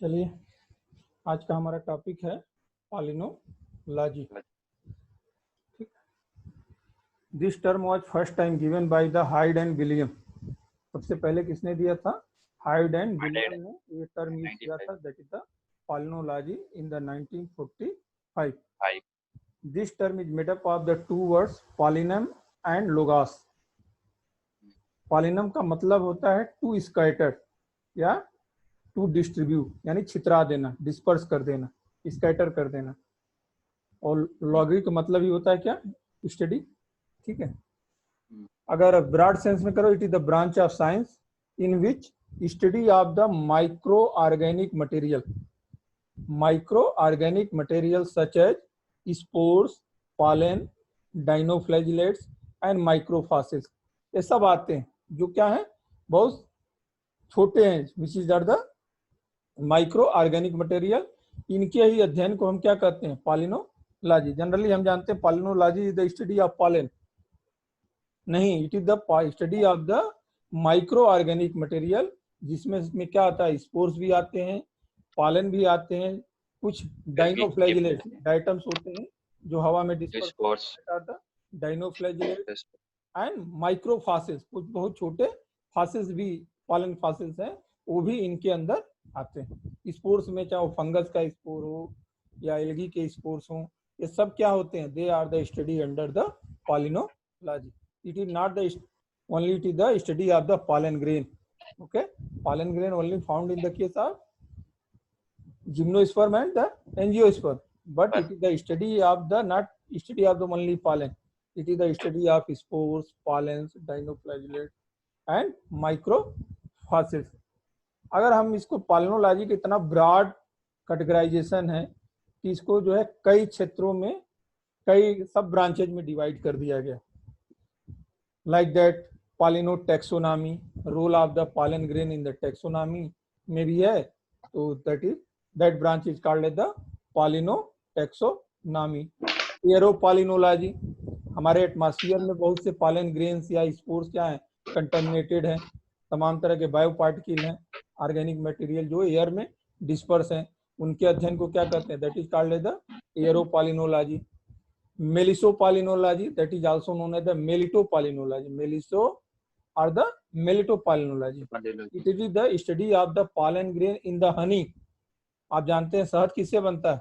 चलिए, आज का हमारा टॉपिक है palynology. This term was first time given by the Hyde and William. सबसे पहले किसने दिया था? हाइड एंड विलियम ने ये टर्म यूज किया था, that is the palynology in the 1945। This term is made up of the two words pollinum and logos. Pollinum का मतलब होता है टू स्कैटर या टू डिस्ट्रीब्यूट, यानी छितरा देना, डिस्पर्स कर देना, स्कैटर कर देना। और लॉगी का मतलब ही होता है क्या? स्टडी। ठीक है, अगर ब्रॉड सेंस में करो, it is the branch of science in which study of the micro organic material, micro organic material such as spores, pollen, dinoflagellates and microfossils. ये सब आते हैं जो क्या है, बहुत छोटे हैं, which is are the micro organic material. इनके ही अध्ययन को हम क्या कहते हैं? पालिनोलॉजी। जनरली हम जानते हैं palynology is the study of pollen, नहीं, it is the study of the micro organic material, जिसमें इसमें क्या आता है? स्पोर्स भी आते हैं, पॉलन भी आते हैं, कुछ डाइनोफ्लैजिलेट्स डाइटम्स होते हैं जो हवा में डिस्पर्स होता है, डाइनोफ्लैजिलेट्स एंड माइक्रोफॉसिल्स, कुछ बहुत छोटे फॉसिल्स भी, पॉलन फॉसिल्स हैं, वो भी इनके अंदर आते हैं। स्पोर्स में चाहे वो फंगस का स्पोर हो या एल्गी के स्पोर्स हो, ये सब क्या होते हैं? They are the study under the palynology. It is not the only, it is the study of the pollen grain. Okay, pollen grain only found in the case of gymnosperm and the angiosperm, but it is the study of the, not study of the only pollen, it is the study of spores, pollens, dinoflagellates and microfossils. अगर हम इसको पालिनोलॉजी का इतना broad categorisation है कि इसको जो है कई क्षेत्रों में, कई सब ब्रांचेज में डिवाइड कर दिया गया। Like that, pollinotaxonomy, role of the pollen grain in the taxonomy में भी है, तो that branch is called as the pollinotaxonomy. एरोपालिनोलॉजी, हमारे एटमॉस्फेयर में बहुत से पॉलन ग्रेन्स या स्पोर्स क्या है? कंटेमिनेटेड हैं, तमाम तरह के बायो पार्टिकल हैं, ऑर्गेनिक मटेरियल जो एयर में डिस्पर्स हैं, उनके अध्ययन को क्या कहते हैं? That is called as the aeropalynology. Melisopalinology, that is also known as the Melitopalynology. Meliso or the Melitopalynology. It is the study of the pollen grain in the honey. आप जानते हैं शहद किससे बनता है?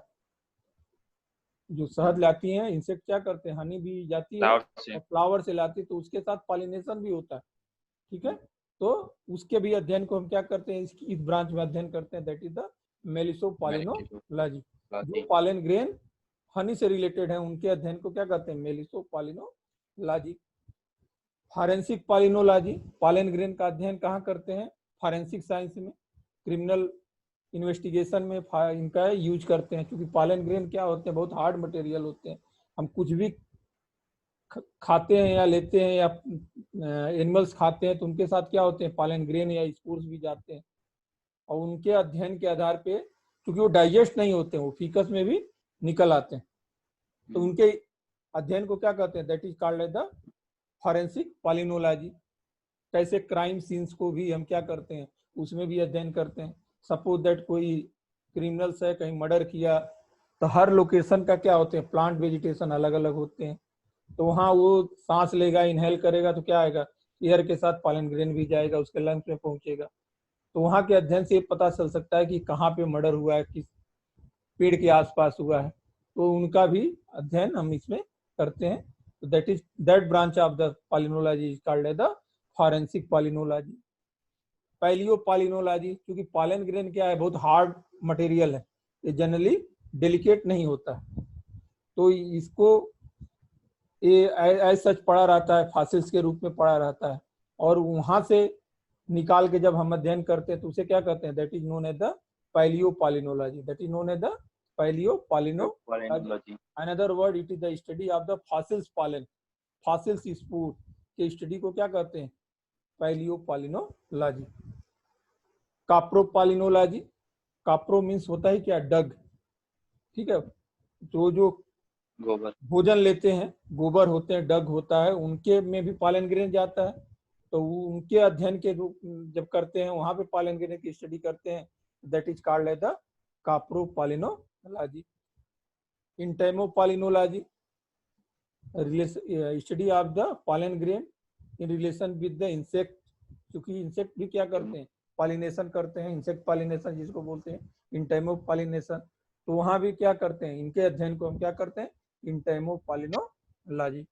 जो शहद लाती हैं इंसेक्ट क्या करते हैं? हनी भी जाती है और फ्लावर से लाती है, तो उसके साथ पॉलिनेशन भी होता है। ठीक है, तो उसके भी अध्ययन को हम क्या करते हैं? इस ब्रांच में अध्ययन करते हैं, दैट इज द मेलिसोपालिनोलॉजी। जो पॉलन ग्रेन हनी से रिलेटेड है, उनके अध्ययन को क्या कहते हैं? मेलिसोपालिनोलॉजी। फॉरेंसिक पालिनोलॉजी, पॉलन ग्रेन का अध्ययन कहाँ करते हैं? फॉरेंसिक साइंस में, क्रिमिनल इन्वेस्टिगेशन में इनका यूज करते हैं, क्योंकि पॉलन ग्रेन क्या होते हैं? बहुत हार्ड मटेरियल होते हैं। हम कुछ भी खाते हैं या लेते हैं या एनिमल्स खाते हैं, तो उनके साथ क्या होते हैं? पॉलन ग्रेन या स्पोर्स भी जाते हैं, और उनके अध्ययन के आधार पे, क्योंकि वो डाइजेस्ट नहीं होते हैं, वो फीकस में भी निकल आते हैं, तो उनके अध्ययन को क्या कहते हैं? That is called as the forensic palynology. कैसे क्राइम सीन्स को भी हम क्या करते हैं? उसमें भी अध्ययन करते हैं। सपोज दैट कोई क्रिमिनल्स है, कहीं मर्डर किया, तो हर लोकेशन का क्या होते हैं? प्लांट वेजिटेशन अलग अलग होते हैं, तो वहाँ वो सांस लेगा, इनहेल करेगा, तो क्या आएगा? एयर के साथ पॉलन ग्रेन भी जाएगा, उसके लंग्स में पहुंचेगा। तो वहाँ के अध्ययन से पता चल सकता है कि कहाँ पे मर्डर हुआ है, किस पेड़ के आसपास हुआ है, तो उनका भी अध्ययन हम इसमें करते हैं। तो that branch of the palynology is called as the forensic palynology. Palaeopalynology, क्योंकि पॉलन ग्रेन क्या है? बहुत हार्ड मटेरियल है, ये जनरली डेलिकेट नहीं होता है, तो इसको एज सच पड़ा रहता है, फॉसिल्स के रूप में पड़ा रहता है, और वहां से निकाल के जब हम अध्ययन करते हैं तो उसे क्या कहते हैं? That is known as the palaeopalynology. That is known as the palaeopalynology. Another word, it is the study of the fossils pollen, fossils spore के स्टडी को क्या कहते हैं? पैलियोपालिनोलॉजी। काप्रोपालिनोलॉजी, काप्रो मीन्स होता है क्या? डग। ठीक है, तो जो गोबर भोजन लेते हैं, गोबर होते हैं, डग होता है, उनके में भी पॉलन ग्रेन जाता है, तो उनके अध्ययन के रूप जब करते हैं, वहां पे पॉलन ग्रेन की स्टडी करते हैं, that is called as the capropalynology. Entomopalynology, study of the pollen grain in relation with the insect, क्योंकि इंसेक्ट भी क्या करते हैं, पॉलिनेशन करते हैं, इंसेक्ट पॉलिनेशन जिसको बोलते हैं इंटेमोपॉलिनेशन, तो वहां भी क्या करते हैं, इनके अध्ययन को हम क्या करते हैं, इंटेमोपॉलिनोलॉजी।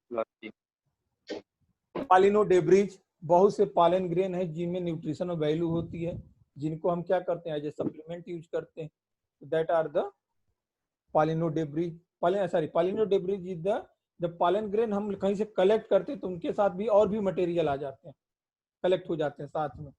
पॉलिनोडेब्रिज, बहुत से पॉलन ग्रेन है जिनमें न्यूट्रिशन वैल्यू होती है, जिनको हम क्या करते हैं एज ए सप्लीमेंट यूज करते हैं, that are the palynodebris. Palynodebris is the, जब पॉलन ग्रेन हम कहीं से कलेक्ट करते हैं तो उनके साथ भी और भी मटेरियल आ जाते हैं, कलेक्ट हो जाते हैं साथ में,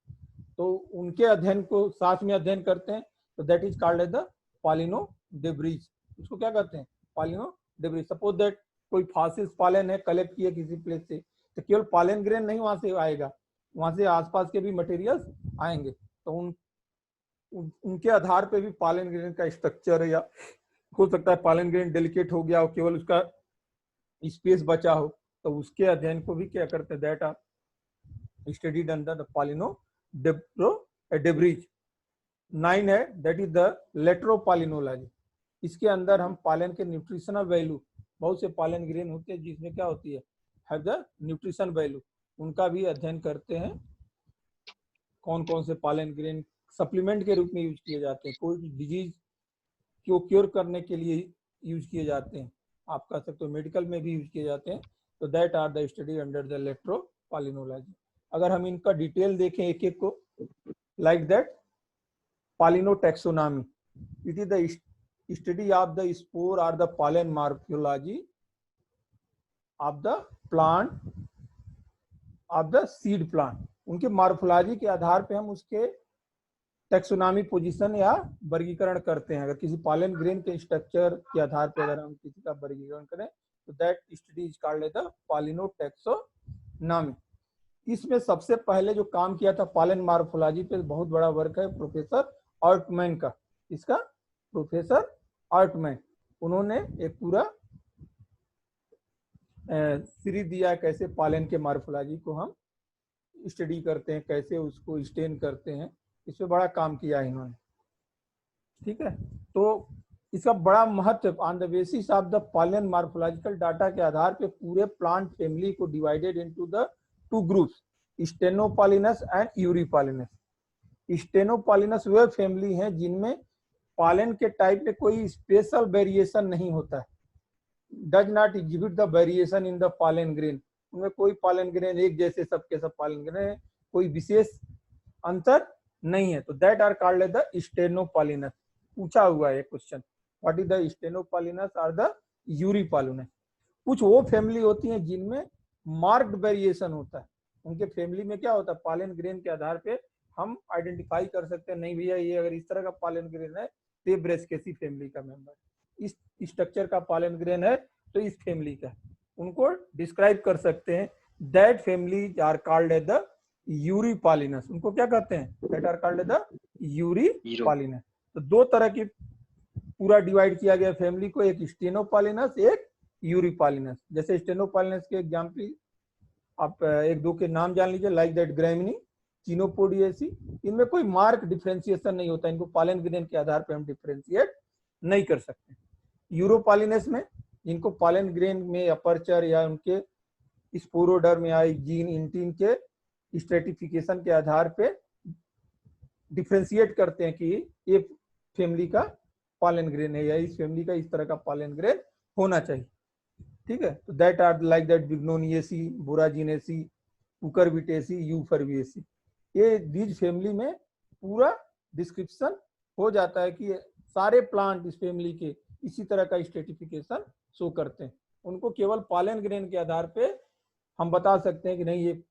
तो उनके अध्ययन को साथ में अध्ययन करते हैं, तो that is called as the palynodebris. उसको क्या कहते हैं, पॉलिनोडेब्रिज। सपोज दैट कोई फॉसिल्स पॉलन है, कलेक्ट किया किसी प्लेस से, तो केवल पॉलन ग्रेन नहीं वहां से आएगा, वहां से आसपास के भी मटेरियल्स आएंगे, तो उनके आधार पे भी पॉलन ग्रेन का स्ट्रक्चर, या हो सकता है पॉलन ग्रेन डेलिकेट हो गया हो, केवल उसका स्पेस बचा हो, तो उसके अध्ययन को भी क्या करते हैं, that are studied under the palynodebris. 9 है, दैट इज द लेट्रोपॉलिनोलॉजी। इसके अंदर हम पॉलन के न्यूट्रिशनल वैल्यू, बहुत से पॉलन ग्रेन होते हैं जिसमें क्या होती है, हैव द न्यूट्रिशन वैल्यू, उनका भी अध्ययन करते हैं। कौन कौन से पॉलन ग्रेन सप्लीमेंट के रूप में यूज किए जाते हैं, कोई डिजीज को क्योर करने के लिए यूज किए जाते हैं, आप कह सकते हो मेडिकल में भी यूज किए जाते हैं, तो that are the study under the iatropalynology. अगर हम इनका डिटेल देखें एक एक को, like that palynotaxonomy, it is the study of the spore और the pollen morphology of the plant, of the seed plant. उनके मॉर्फोलॉजी के आधार पे हम उसके टैक्सोनॉमी पोजीशन या वर्गीकरण करते हैं। अगर किसी पॉलन ग्रेन के स्ट्रक्चर के आधार पर अगर हम किसी का वर्गीकरण करें, तो that study is called the palynotaxonomy. इसमें सबसे पहले जो काम किया था पॉलन मॉर्फोलॉजी पे, बहुत बड़ा वर्क है प्रोफेसर ऑर्टमैन का। इसका प्रोफेसर ऑर्टमैन, उन्होंने एक पूरा सीरीज दिया कैसे पॉलन के मॉर्फोलॉजी को हम स्टडी करते हैं, कैसे उसको स्टेन करते हैं, इस पे बड़ा काम किया इन्होंने। ठीक है, तो इसका बड़ा महत्व, on the basis of the pollen morphological data के आधार पे पूरे प्लांट फैमिली को divided into the 2 groups, stenopalynous and eurypalynous. Stenopalynous वे फैमिली हैं जिनमें पॉलन के टाइप में कोई स्पेशल वेरिएशन नहीं होता है, does not exhibit the variation in the pollen grain. उनमें कोई पॉलन ग्रेन एक जैसे सबके सब पॉलन ग्रेन, कोई विशेष अंतर नहीं है, तो दैट आर कॉल्ड द स्टेनोपॉलिनस। पूछा हुआ है क्वेश्चन, व्हाट इज द स्टेनोपॉलिनस और द यूरिपॉलिनस। कुछ वो फैमिली होती हैं जिनमें मार्क्ड वेरिएशन होता है, उनके फैमिली में क्या होता है, पॉलन ग्रेन के आधार पे हम आइडेंटिफाई कर सकते हैं, नहीं भैया ये अगर इस तरह का पॉलन ग्रेन है तो ये ब्रेस्केसी फैमिली का मेंबर, इस स्ट्रक्चर का पॉलन ग्रेन है तो इस फैमिली का, उनको डिस्क्राइब कर सकते हैं। That family are called as the eurypalynous. उनको क्या कहते हैं, that are called as the eurypalynous. तो 2 तरह की पूरा डिवाइड किया गया फैमिली को, एक स्टेनोपॉलिनस, एक यूरिपॉलिनस। जैसे स्टेनोपॉलिनस के एग्जाम्पल आप 1-2 के नाम जान लीजिए, लाइक दैट ग्रैमिनी, चिनोपोडिएसी। इनमें कोई मार्क डिफरेंशिएशन नहीं होता, इनको पॉलन ग्रेन के आधार पर हम डिफरेंशिएट नहीं कर सकते। यूरोपॉलिनस में इनको पॉलन ग्रेन में अपर्चर या उनके स्पोरोडर्म या जीन इंटीन के स्ट्रेटिफिकेशन के आधार पे डिफरेंशिएट करते हैं कि ये फैमिली का पॉलन ग्रेन है या इस फैमिली का इस तरह का पॉलन ग्रेन होना चाहिए। ठीक है, तो that are like that Bignoniaceae, Boraginaceae, Cucurbitaceae, Euphorbiaceae. ये बीज फैमिली में पूरा डिस्क्रिप्शन हो जाता है कि सारे प्लांट इस फैमिली के इसी तरह का स्ट्रेटिफिकेशन शो करते हैं। उनको केवल पॉलन ग्रेन के आधार पे हम बता सकते हैं कि नहीं ये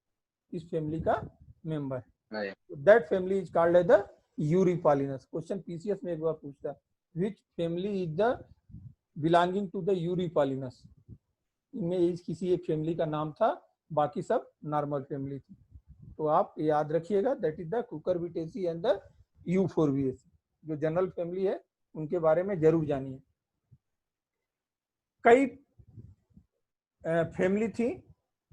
इस फैमिली का मेंबर है। That family is called as the eurypalynous. Question PCS में एक बार पूछता है, which family is the belonging to the eurypalynous. इनमें किसी एक फैमिली का नाम था, बाकी सब नॉर्मल फैमिली थी। तो आप याद रखिएगा, that is the Cucurbitaceae and the Euphorbiaceae. जो जनरल फैमिली है उनके बारे में जरूर जानिए। कई फैमिली थी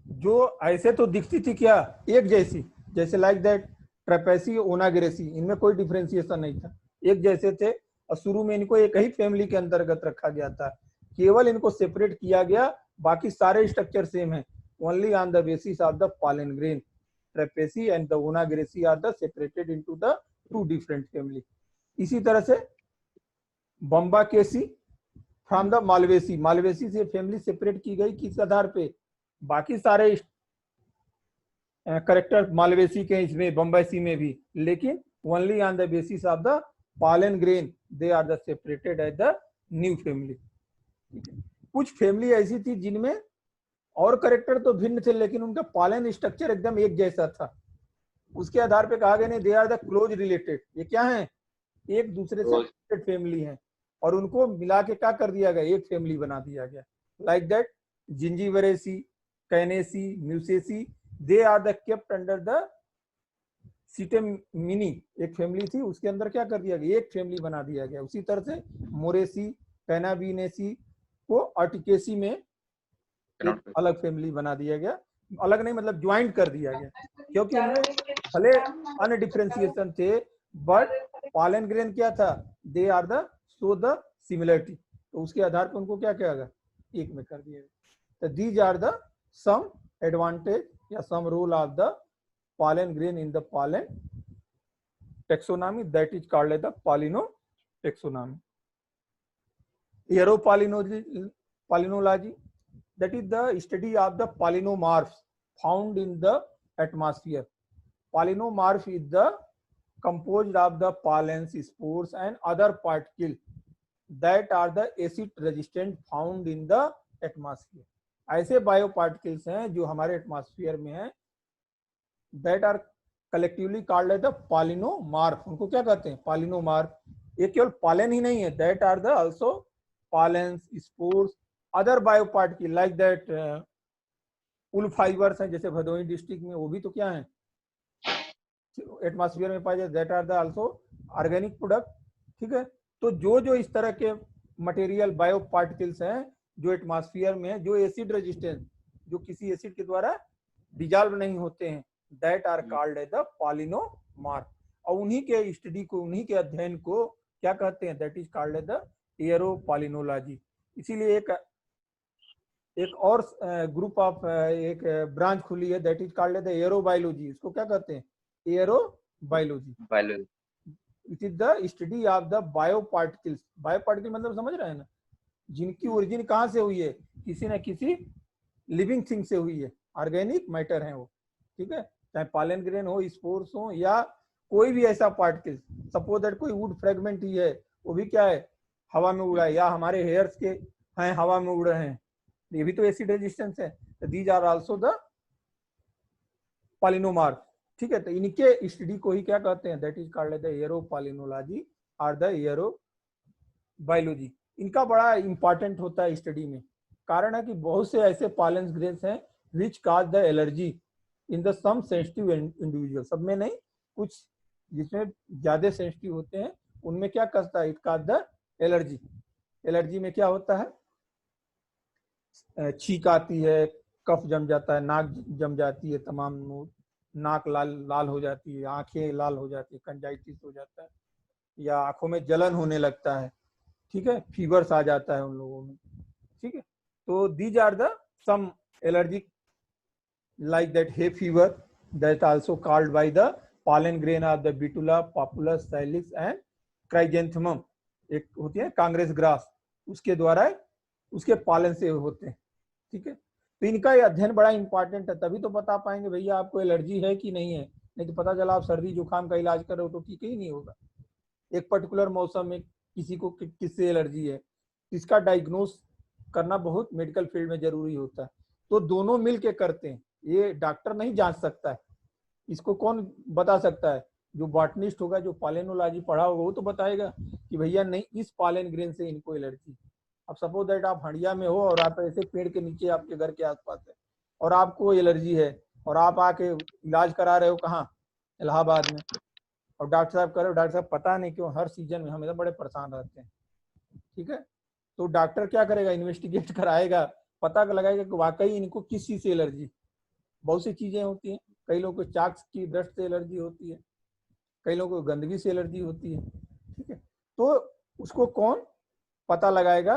जो ऐसे तो दिखती थी क्या एक जैसी, जैसे लाइक दैट ट्रेपेसी ओनाग्रेसी, इनमें कोई डिफरेंशिएशन नहीं था, एक जैसे थे और शुरू में इनको एक ही फैमिली के अंतर्गत रखा गया था, केवल इनको सेपरेट किया गया, बाकी सारे स्ट्रक्चर सेम है, only on the basis of the pollen grain Trapaceae and the Onagraceae are the separated into the two different family. इसी तरह से Bombacaceae from the Malvaceae, Malvaceae से फैमिली सेपरेट की गई किस आधार पे, बाकी सारे करेक्टर मालवेसी के इसमें बम्बासी में भी, लेकिन only on the basis of the pollen grain they are the separated as the new family. कुछ फैमिली ऐसी थी जिनमें और करेक्टर तो भिन्न थे लेकिन उनका पॉलन स्ट्रक्चर एकदम एक जैसा था, उसके आधार पे कहा गया नहीं they are the close related, ये क्या है, एक दूसरे से रिलेटेड फैमिली है और उनको मिला के क्या कर दिया गया, एक फैमिली बना दिया गया। Like that Zingiberaceae, Cannaceae, Musaceae they are the kept under the Scitamineae, एक फैमिली थी उसके अंदर क्या कर दिया गया, एक फैमिली बना दिया गया। उसी तरह से मोरेसी, कैनाबिनेसी को अर्टिकेसी में एक अलग फैमिली बना दिया गया, अलग नहीं मतलब ज्वाइंट कर दिया गया, क्योंकि उनमें भले अनडिफरेंशिएशन थे बट पॉलन ग्रेन क्या था, they are the show the similarity, तो उसके आधार पर उनको क्या किया गया, एक में कर दिया गया। तो these are the some advantage या some role of the pollen grain in the pollen taxonomy that is called as the pollinotaxonomy. Aeropolynology, that is the study of the pollinomorphs found in the atmosphere. Pollinomorph is the composed of the pollens, spores and other particles that are the acid resistant found in the atmosphere. ऐसे bio particles हैं जो हमारे atmosphere में हैं, that are collectively called as the pollinomorph, उनको क्या कहते हैं, pollinomorph। ये केवल pollen ही नहीं है, that are the also pollens, spores, other bioparticle like that wool fibers हैं जैसे भदोही डिस्ट्रिक्ट में, वो भी तो क्या है एटमॉस्फेयर में पाए जाते, that are the also organic product। ठीक है, तो जो इस तरह के मटेरियल बायो पार्टिकल्स हैं जो एटमॉस्फेयर में है, जो एसिड रेजिस्टेंस, जो किसी एसिड के द्वारा डिजॉल्व नहीं होते हैं, that are called as the pollinomorph, और उन्हीं के स्टडी को, उन्हीं के अध्ययन को क्या कहते हैं, that is called as the एरोपोलिनोलॉजी। इसीलिए एक और ग्रुप ऑफ एक ब्रांच खुली है, that is called as the एरोबायोलॉजी, इसको क्या कहते हैं, aerobiology. It is the study of the bioparticles, bioparticle मतलब समझ रहे हैं ना, जिनकी ओरिजिन कहाँ से हुई है, किसी न किसी लिविंग थिंग से हुई है, ऑर्गेनिक मैटर है वो। ठीक है, चाहे पॉलन ग्रेन हो, स्पोर्स हो या कोई भी ऐसा पार्टिकल, सपोज दैट कोई वुड फ्रेगमेंट ही है, वो भी क्या है, हवा में उड़ा है, या हमारे हेयर्स के हैं हवा में उड़ रहे हैं, ये भी तो एसिड रेजिस्टेंस है। तो दीज आर आल्सो द पॉलिनोमॉर्फ। ठीक है, तो इनके स्टडी को ही क्या कहते हैं, दैट इज कॉल्ड द एरोपोलिनोलॉजी और द एरोबायोलॉजी। इनका बड़ा इंपॉर्टेंट होता है स्टडी में, कारण है कि बहुत से ऐसे पॉलन ग्रेन्स हैं which cause the allergy in the some sensitive individual, सब में नहीं, कुछ जिसमें ज्यादा सेंसिटिव होते हैं उनमें क्या करता है, it cause the allergy. Allergy में क्या होता है, छींक आती है, कफ जम जाता है, नाक जम जाती है, तमाम नाक लाल हो जाती है, आंखें लाल हो जाती है, कंजाइटिस हो जाता है, या आंखों में जलन होने लगता है। ठीक है, फीवर्स आ जाता है उन लोगों में। ठीक है, तो these are the some allergic like that hay fever that also called by the pollen grain of the Betula, Populus, Salix and Chrysanthemum, एक होती है कांग्रेस ग्रास, उसके द्वारा उसके पालन से होते हैं। ठीक है, तो इनका ये अध्ययन बड़ा इंपॉर्टेंट है, तभी तो बता पाएंगे भैया आपको एलर्जी है कि नहीं है, नहीं तो पता चला आप सर्दी जुकाम का इलाज कर रहे हो तो ठीक ही नहीं होगा। एक पर्टिकुलर मौसम में किसी को किससे एलर्जी है, इसका डायग्नोस करना बहुत मेडिकल फील्ड में जरूरी होता है, तो दोनों मिल के करते हैं, ये डॉक्टर नहीं जांच सकता है, इसको कौन बता सकता है, जो बॉटनिस्ट होगा, जो पॉलिनोलॉजी पढ़ा होगा वो तो बताएगा कि भैया नहीं इस पॉलन ग्रेन से इनको एलर्जी। अब सपोज दैट आप हंडिया में हो और आप ऐसे पेड़ के नीचे आपके घर के आसपास है और आपको एलर्जी है और आप आके इलाज करा रहे हो कहाँ, इलाहाबाद में, और डॉक्टर साहब कह रहे हो डॉक्टर साहब पता नहीं क्यों हर सीजन में हमेशा बड़े परेशान रहते हैं। ठीक है, तो डॉक्टर क्या करेगा, इन्वेस्टिगेट कराएगा, पता लगाएगा कि वाकई इनको किस चीज से एलर्जी। बहुत सी चीजें होती हैं, कई लोगों को चाक की डस्ट से एलर्जी होती है, कई लोगों को गंदगी से एलर्जी होती है। ठीक है, तो उसको कौन पता लगाएगा?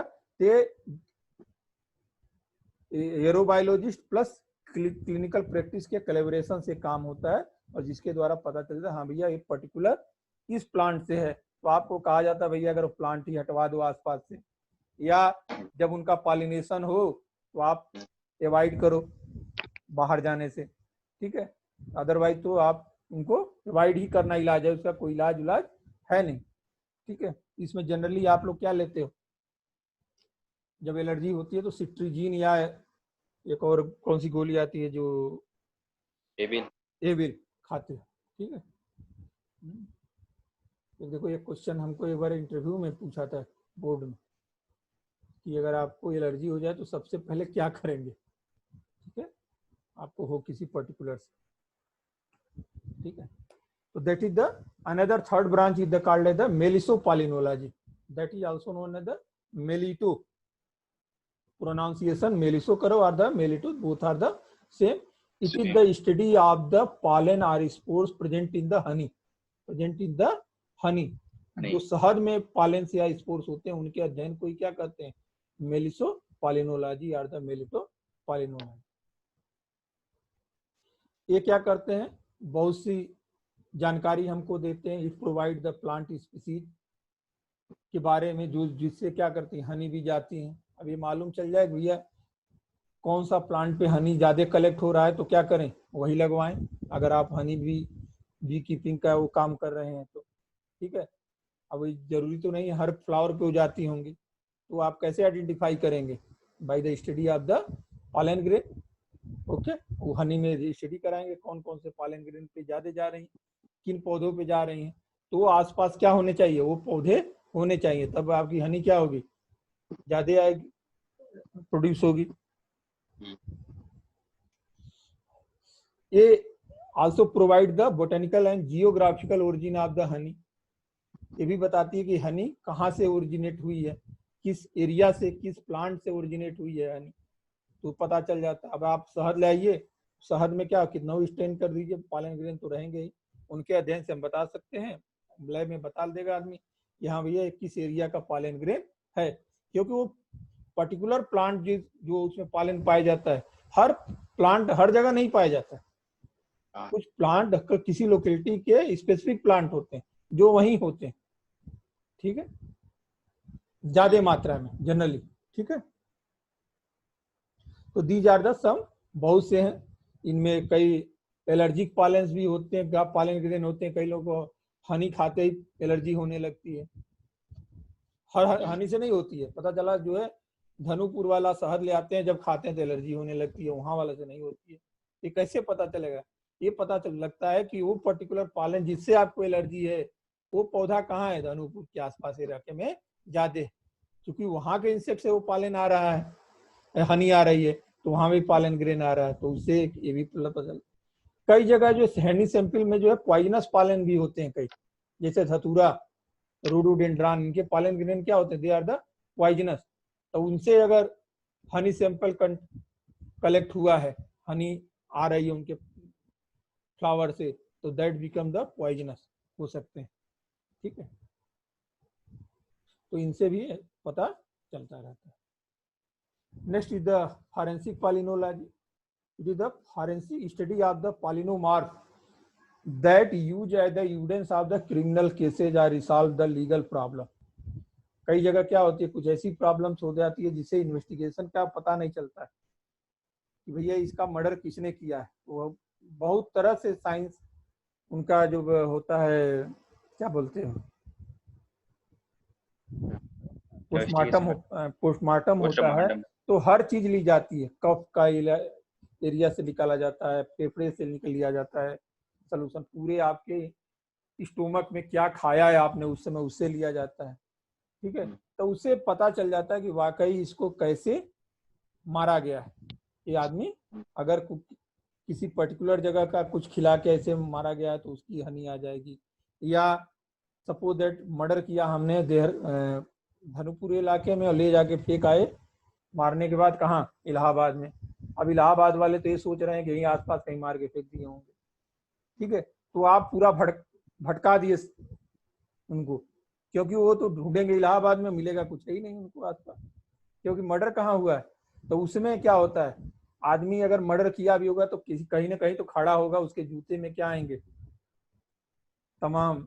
एरोबायोलॉजिस्ट प्लस क्लिनिकल प्रैक्टिस के कोलैबोरेशन से काम होता है, और जिसके द्वारा पता चलता है हाँ भैया एक पर्टिकुलर इस प्लांट से है, तो आपको कहा जाता है भैया अगर प्लांट ही हटवा दो आसपास से, या जब उनका पॉलिनेशन हो तो आप अवॉइड करो बाहर जाने से, ठीक है। अदरवाइज तो आप उनको अवॉइड ही करना इलाज है, उसका कोई इलाज है नहीं, ठीक है। इसमें जनरली आप लोग क्या लेते हो जब एलर्जी होती है? तो सिट्रीजिन या एक और कौन सी गोली आती है जो एविल खाते हो, ठीक है। तो देखो एक क्वेश्चन हमको एक बार इंटरव्यू में पूछा था बोर्ड में कि अगर आपको एलर्जी हो जाए तो सबसे पहले क्या करेंगे, ठीक है, आपको हो किसी पर्टिकुलर से, ठीक है। तो that is the another third branch is the called the melissopalynology, that is also known as the melito, pronunciation meliso karo or the melito, both are the same. It is the study of the pollen or spores present in the honey, जो शहद में pollen या spores होते हैं उनके अध्ययन को क्या कहते हैं? मेलिसोपालिनोलॉजी और द मेलिटोपालिनोलॉजी। ये क्या करते हैं? बहुत सी जानकारी हमको देते हैं। It provide the plant species के बारे में जो जिससे क्या करती है हनी भी जाती है। अब ये मालूम चल जाए भैया कौन सा प्लांट पे हनी ज्यादा कलेक्ट हो रहा है तो क्या करें, वही लगवाएं, अगर आप हनी बी कीपिंग का वो काम कर रहे हैं तो, ठीक है। अब जरूरी तो नहीं हर फ्लावर पे हो जाती होंगी, तो आप कैसे आइडेंटिफाई करेंगे? By the study of the pollen grain, okay. वो हनी में स्टडी कराएंगे कौन कौन से पॉलन ग्रेन पे ज्यादा जा रही हैं, किन पौधों पे जा रही हैं, तो आसपास क्या होने चाहिए? वो पौधे होने चाहिए, तब आपकी हनी क्या होगी? ज्यादा आएगी, प्रोड्यूस होगी। ये also provide the botanical and geographical origin of the honey, ये भी बताती है कि हनी कहाँ से ओरिजिनेट हुई है, किस एरिया से, किस प्लांट से ओरिजिनेट हुई है हनी, तो पता चल जाता है। अब आप शहद लाइए, शहद में क्या कितना स्टेन कर दीजिए, पॉलन ग्रेन तो रहेंगे ही, उनके अध्ययन से हम बता सकते हैं, लैब में बता देगा आदमी कि हाँ भैया किस एरिया का पॉलन ग्रेन है, क्योंकि वो पर्टिकुलर प्लांट जो उसमें पॉलन पाया जाता है, हर प्लांट हर जगह नहीं पाया जाता है, कुछ प्लांट किसी लोकेलिटी के स्पेसिफिक प्लांट होते हैं जो वहीं होते हैं, ठीक है, ज्यादा मात्रा में जनरली, ठीक है। तो दीज आर द सम, बहुत से हैं, इनमें कई एलर्जिक पॉलेंस भी होते हैं, पॉलन ग्रेन होते हैं, कई लोगों को हनी खाते ही एलर्जी होने लगती है, हर हनी से नहीं होती है, पता चला जो है धनुपुर वाला शहद ले आते हैं, जब खाते हैं तो एलर्जी होने लगती है, वहां वाला से नहीं होती है। ये कैसे पता चलेगा? ये पता चल लगता है कि वो पर्टिकुलर पॉलन जिससे आपको एलर्जी है वो पौधा कहाँ है, धनुपुर के आसपास इलाके में ज्यादा, क्योंकि वहां के इंसेक्ट से वो पॉलन आ रहा है, हनी आ रही है, तो वहां भी पॉलन ग्रेन आ रहा है, तो उससे ये भी पता चल। कई जगह जो हनी सैंपल में जो है पॉइजनस पॉलन भी होते हैं कई, जैसे धतूरा, रोडोडेंड्रॉन, इनके पॉलन ग्रेन क्या होते हैं? दे आर द पॉइजनस, तो उनसे अगर हनी सैंपल कलेक्ट हुआ है, हनी आ रही है उनके फ्लावर से, तो दैट बिकम द पॉइजनस हो सकते हैं, ठीक है। तो इनसे भी पता चलता रहता है। Next is the forensic palynology, it is the forensic study of the palynomorph that use as the evidence of the criminal cases और रिसॉल्व द लीगल प्रॉब्लम। कई जगह क्या होती है, कुछ ऐसी प्रॉब्लम्स हो जाती है जिससे इन्वेस्टिगेशन का पता नहीं चलता है कि भैया इसका मर्डर किसने किया है, वो बहुत तरह से साइंस उनका जो होता है क्या बोलते हैं पोस्टमार्टम होता है, तो हर चीज ली जाती है, कफ का एरिया से निकाला जाता है, फेफड़े से निकल लिया जाता है सोल्यूशन, पूरे आपके स्टोमक में क्या खाया है आपने उस समय उससे लिया जाता है, ठीक है। तो उससे पता चल जाता है कि वाकई इसको कैसे मारा गया है, ये आदमी अगर किसी पर्टिकुलर जगह का कुछ खिला के ऐसे मारा गया है तो उसकी हनी आ जाएगी, या सपोज दैट मर्डर किया हमने धनुपुर इलाके में और ले जाके फेंक आए, मारने के बाद कहाँ? इलाहाबाद में। अब इलाहाबाद वाले तो ये सोच रहे हैं कि यहीं आसपास कहीं मार के फेंक दिए होंगे, ठीक है। तो आप पूरा भटका दिए उनको, क्योंकि वो तो ढूंढेंगे, इलाहाबाद में मिलेगा कुछ है ही नहीं उनको आसपास, क्योंकि मर्डर कहाँ हुआ है। तो उसमें क्या होता है, आदमी अगर मर्डर किया भी होगा तो किसी कहीं ना कहीं तो खड़ा होगा, उसके जूते में क्या आएंगे, तमाम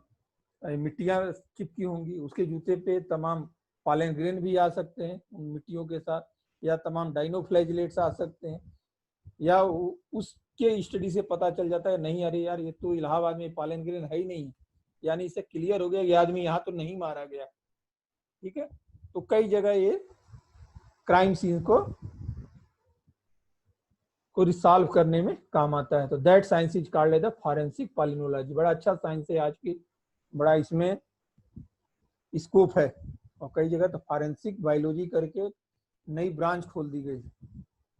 मिट्टियां चिपकी होंगी, उसके जूते पे तमाम पॉलन ग्रेन भी आ सकते हैं उन मिट्टियों के साथ, या तमाम डाइनोफ्लैजिलेट्स आ सकते हैं, या उसके स्टडी से पता चल जाता है नहीं अरे यार ये तो इलाहाबाद में पॉलन ग्रेन है ही नहीं, यानी इससे क्लियर हो गया कि आदमी यहाँ तो नहीं मारा गया। ठीक है, तो कई जगह ये क्राइम सीन को रिसॉल्व करने में काम आता है। तो that science is called the forensic palynology. बड़ा अच्छा साइंस है आज की, बड़ा इसमें स्कोप है, और कई जगह तो फॉरेंसिक बायोलॉजी करके नई ब्रांच खोल दी गई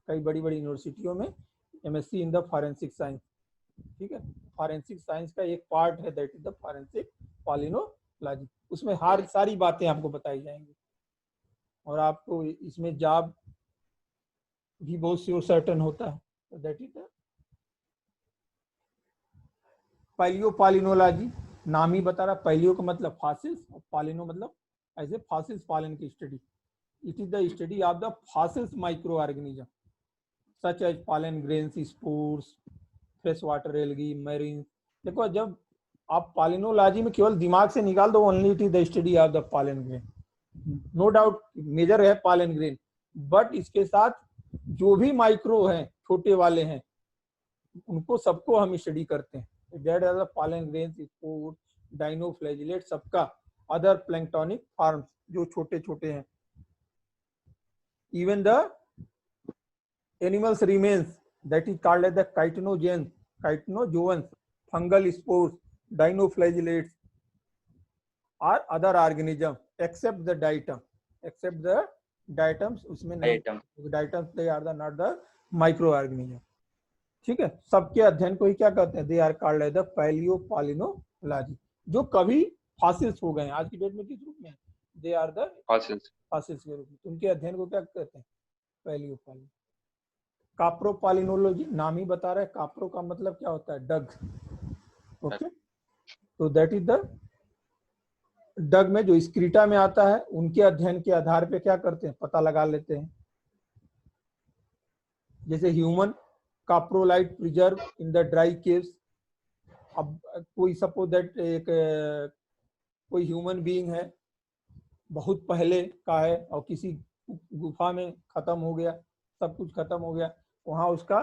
कई बड़ी बड़ी यूनिवर्सिटियों में, MSc in the forensic science. ठीक है, फॉरेंसिक साइंस का एक पार्ट है दैट इज द फॉरेंसिक पॉलिनोलॉजी। उसमें हर सारी बातें आपको बताई जाएंगी, और आपको इसमें जॉब भी बहुत श्योर सर्टन होता है। तो दैट इज द पैलियोपॉलिनोलॉजी। नाम ही बता रहा, पैलियो का मतलब फॉसिल्स और पॉलिनो मतलब ऐसे फॉसिल्स पॉलन की स्टडी। It is the study of the fossils micro organism such as pollen grains, spores, fresh water algae, marine. देखो जब आप पॉलिनोलॉजी में केवल दिमाग से निकाल दो only it is the study of the pollen grain, no doubt major है पॉलन ग्रेन, बट इसके साथ जो भी माइक्रो हैं छोटे वाले हैं उनको सबको हम स्टडी करते हैं। That as pollen grains, spores, dinoflagellate, सबका अदर प्लैंक्टोनिक फॉर्म्स जो छोटे छोटे हैं, even the animals remains that is called as the chitinozoans, chitinozoans, fungal spores, dinoflagellates और other organism except the diatom, except the diatoms, उसमें नहीं, diatoms they are the not the micro organism. ठीक है, सबके अध्ययन को ही क्या कहते हैं, they are called as the palaeopalynology. जो कभी फॉसिल्स हो गए आज की डेट में किस रूप में, दे आर द फॉसिल्स के रूप में, उनके अध्ययन को क्या कहते हैं, पैलियोपॉलिनो। काप्रोपॉलिनोलॉजी, नाम ही बता रहा है, काप्रो का मतलब क्या होता है, डग। ओके, तो दैट इज द डग में जो स्क्रीटा में आता है, उनके अध्ययन के आधार पे क्या करते हैं, पता लगा लेते हैं। जैसे human coprolite preserve in the dry caves. अब कोई सपोज दैट एक कोई ह्यूमन बीइंग है, बहुत पहले का है और किसी गुफा में खत्म हो गया, सब कुछ खत्म हो गया, वहां उसका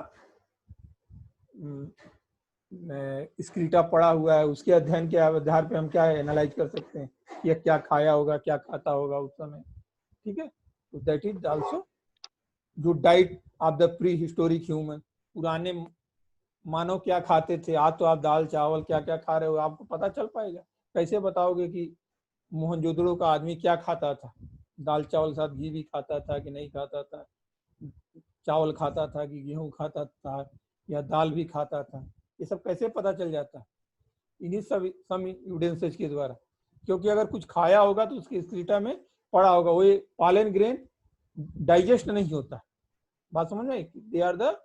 स्क्रीटा पड़ा हुआ है, उसके अध्ययन के आधार पे हम क्या एनालाइज कर सकते हैं, यह क्या खाया होगा, क्या खाता होगा उस समय। ठीक है, तो दैट इज आल्सो जो diet of the pre historic human, पुराने मानव क्या खाते थे। आज तो आप दाल चावल क्या क्या खा रहे हो, आपको पता चल पाएगा, कैसे बताओगे कि मोहनजोदड़ो का आदमी क्या खाता था, दाल चावल साथ घी भी खाता था कि नहीं खाता था, चावल खाता था कि गेहूं खाता था, या दाल भी खाता था, ये सब कैसे पता चल जाता है, इन्हीं सब सम एविडेंसेस के द्वारा। क्योंकि अगर कुछ खाया होगा तो उसके स्क्रीटा में पड़ा होगा, वो पॉलन ग्रेन डाइजेस्ट नहीं होता, बात समझ में, दे आर द,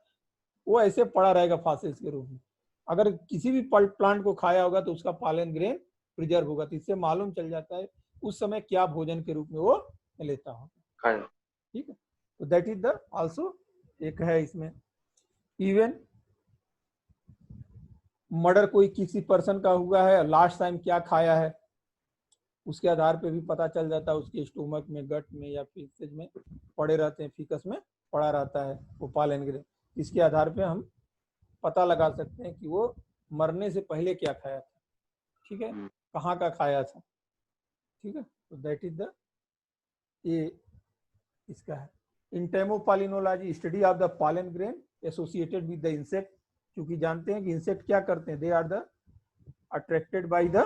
वो ऐसे पड़ा रहेगा फॉसिल्स के रूप में। अगर किसी भी प्लांट को खाया होगा तो उसका पॉलन ग्रेन प्रिजर्व होगा, तो इससे मालूम चल जाता है उस समय क्या भोजन के रूप में वो लेता होगा। ठीक है, तो दैट इज द आल्सो एक है इसमें। इवन मर्डर कोई किसी पर्सन का हुआ है, लास्ट टाइम क्या खाया है, उसके आधार पे भी पता चल जाता है, उसके स्टोमक में, गट में या फीसेज में पड़े रहते हैं, फीकस में पड़ा रहता है वो पॉलन ग्रेन। इसके आधार पे हम पता लगा सकते हैं कि वो मरने से पहले क्या खाया था। ठीक है, कहाँ का खाया था। ठीक है, तो दैट इज द, ये इसका है। Entomopalynology, study of the pollen grain associated with the insect. क्योंकि जानते हैं कि इंसेक्ट क्या करते हैं, they are the attracted by the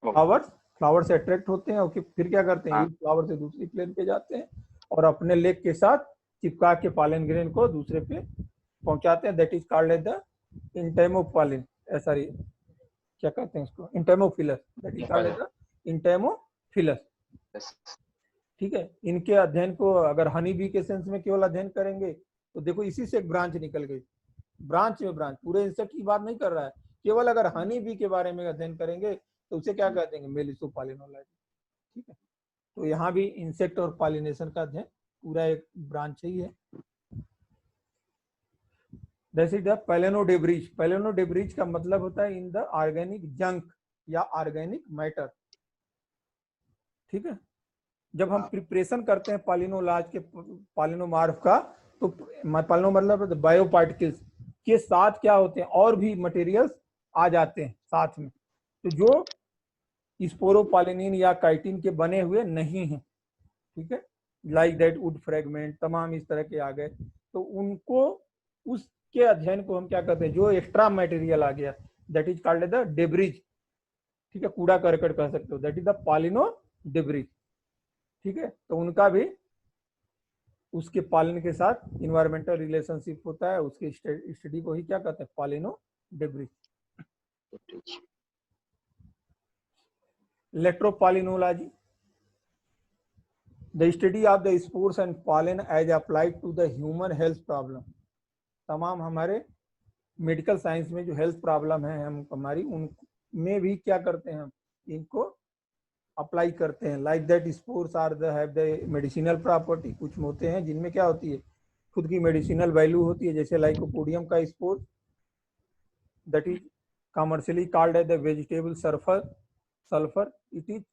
flowers, flower से अट्रैक्ट होते हैं, और फिर क्या करते हैं, एक फ्लावर से दूसरी प्लेन पे जाते हैं और अपने लेग के साथ चिपका के पॉलन ग्रेन को दूसरे पे पहुंचाते हैं। That is called as the entomopollen, sorry क्या कहते हैं इसको, entomophilous, that is called as the entomophilous. ठीक है, इनके अध्ययन को अगर हनी बी के सेंस में केवल अध्ययन करेंगे तो देखो इसी से एक ब्रांच निकल गई, ब्रांच में ब्रांच, पूरे इंसेक्ट की बात नहीं कर रहा है, केवल अगर हनी बी के बारे में अध्ययन करेंगे तो उसे क्या कहते हैं, मेलिसोपालिनोलॉजी। ठीक है, तो यहाँ भी इंसेक्ट और पॉलिनेशन का अध्ययन पूरा एक ब्रांच ही है। That is the palynodebris. Palynodebris का मतलब होता है इन द ऑर्गेनिक जंक या ऑर्गेनिक मैटर। ठीक है, जब हम प्रिपरेशन करते हैं पॉलिनोलाज के पॉलिनोमार्फ का, तो पॉलिनो मतलब बायो पार्टिकल्स के साथ क्या होते हैं, और भी मटेरियल्स आ जाते हैं साथ में, तो जो स्पोरोपॉलिनिन या काइटिन के बने हुए नहीं हैं। ठीक है, लाइक दैट वुड फ्रेगमेंट, तमाम इस तरह के आ गए, तो उनको उसके अध्ययन को हम क्या कहते हैं, जो एक्स्ट्रा मटेरियल आ गया, that is called the debris. ठीक है, कूड़ा करकट कह सकते हो, दैट इज द पॉलिनो डेब्रिज। ठीक है, तो उनका भी उसके पालन के साथ इन्वायरमेंटल रिलेशनशिप होता है, उसके स्टडी को ही क्या कहते हैं, palynodebris. Electropalynology, the study of the spores and pollen as applied to the human health problem. तमाम हमारे मेडिकल साइंस में जो हेल्थ प्रॉब्लम है हम हमारी, उनमें भी क्या करते हैं, हम इनको अप्लाई करते हैं। Like that spores are the have the medicinal property, कुछ होते हैं जिनमें क्या होती है, खुद की मेडिसिनल वैल्यू होती है, जैसे लाइकोपोडियम का spore, that is commercially called as the vegetable sulphur. It is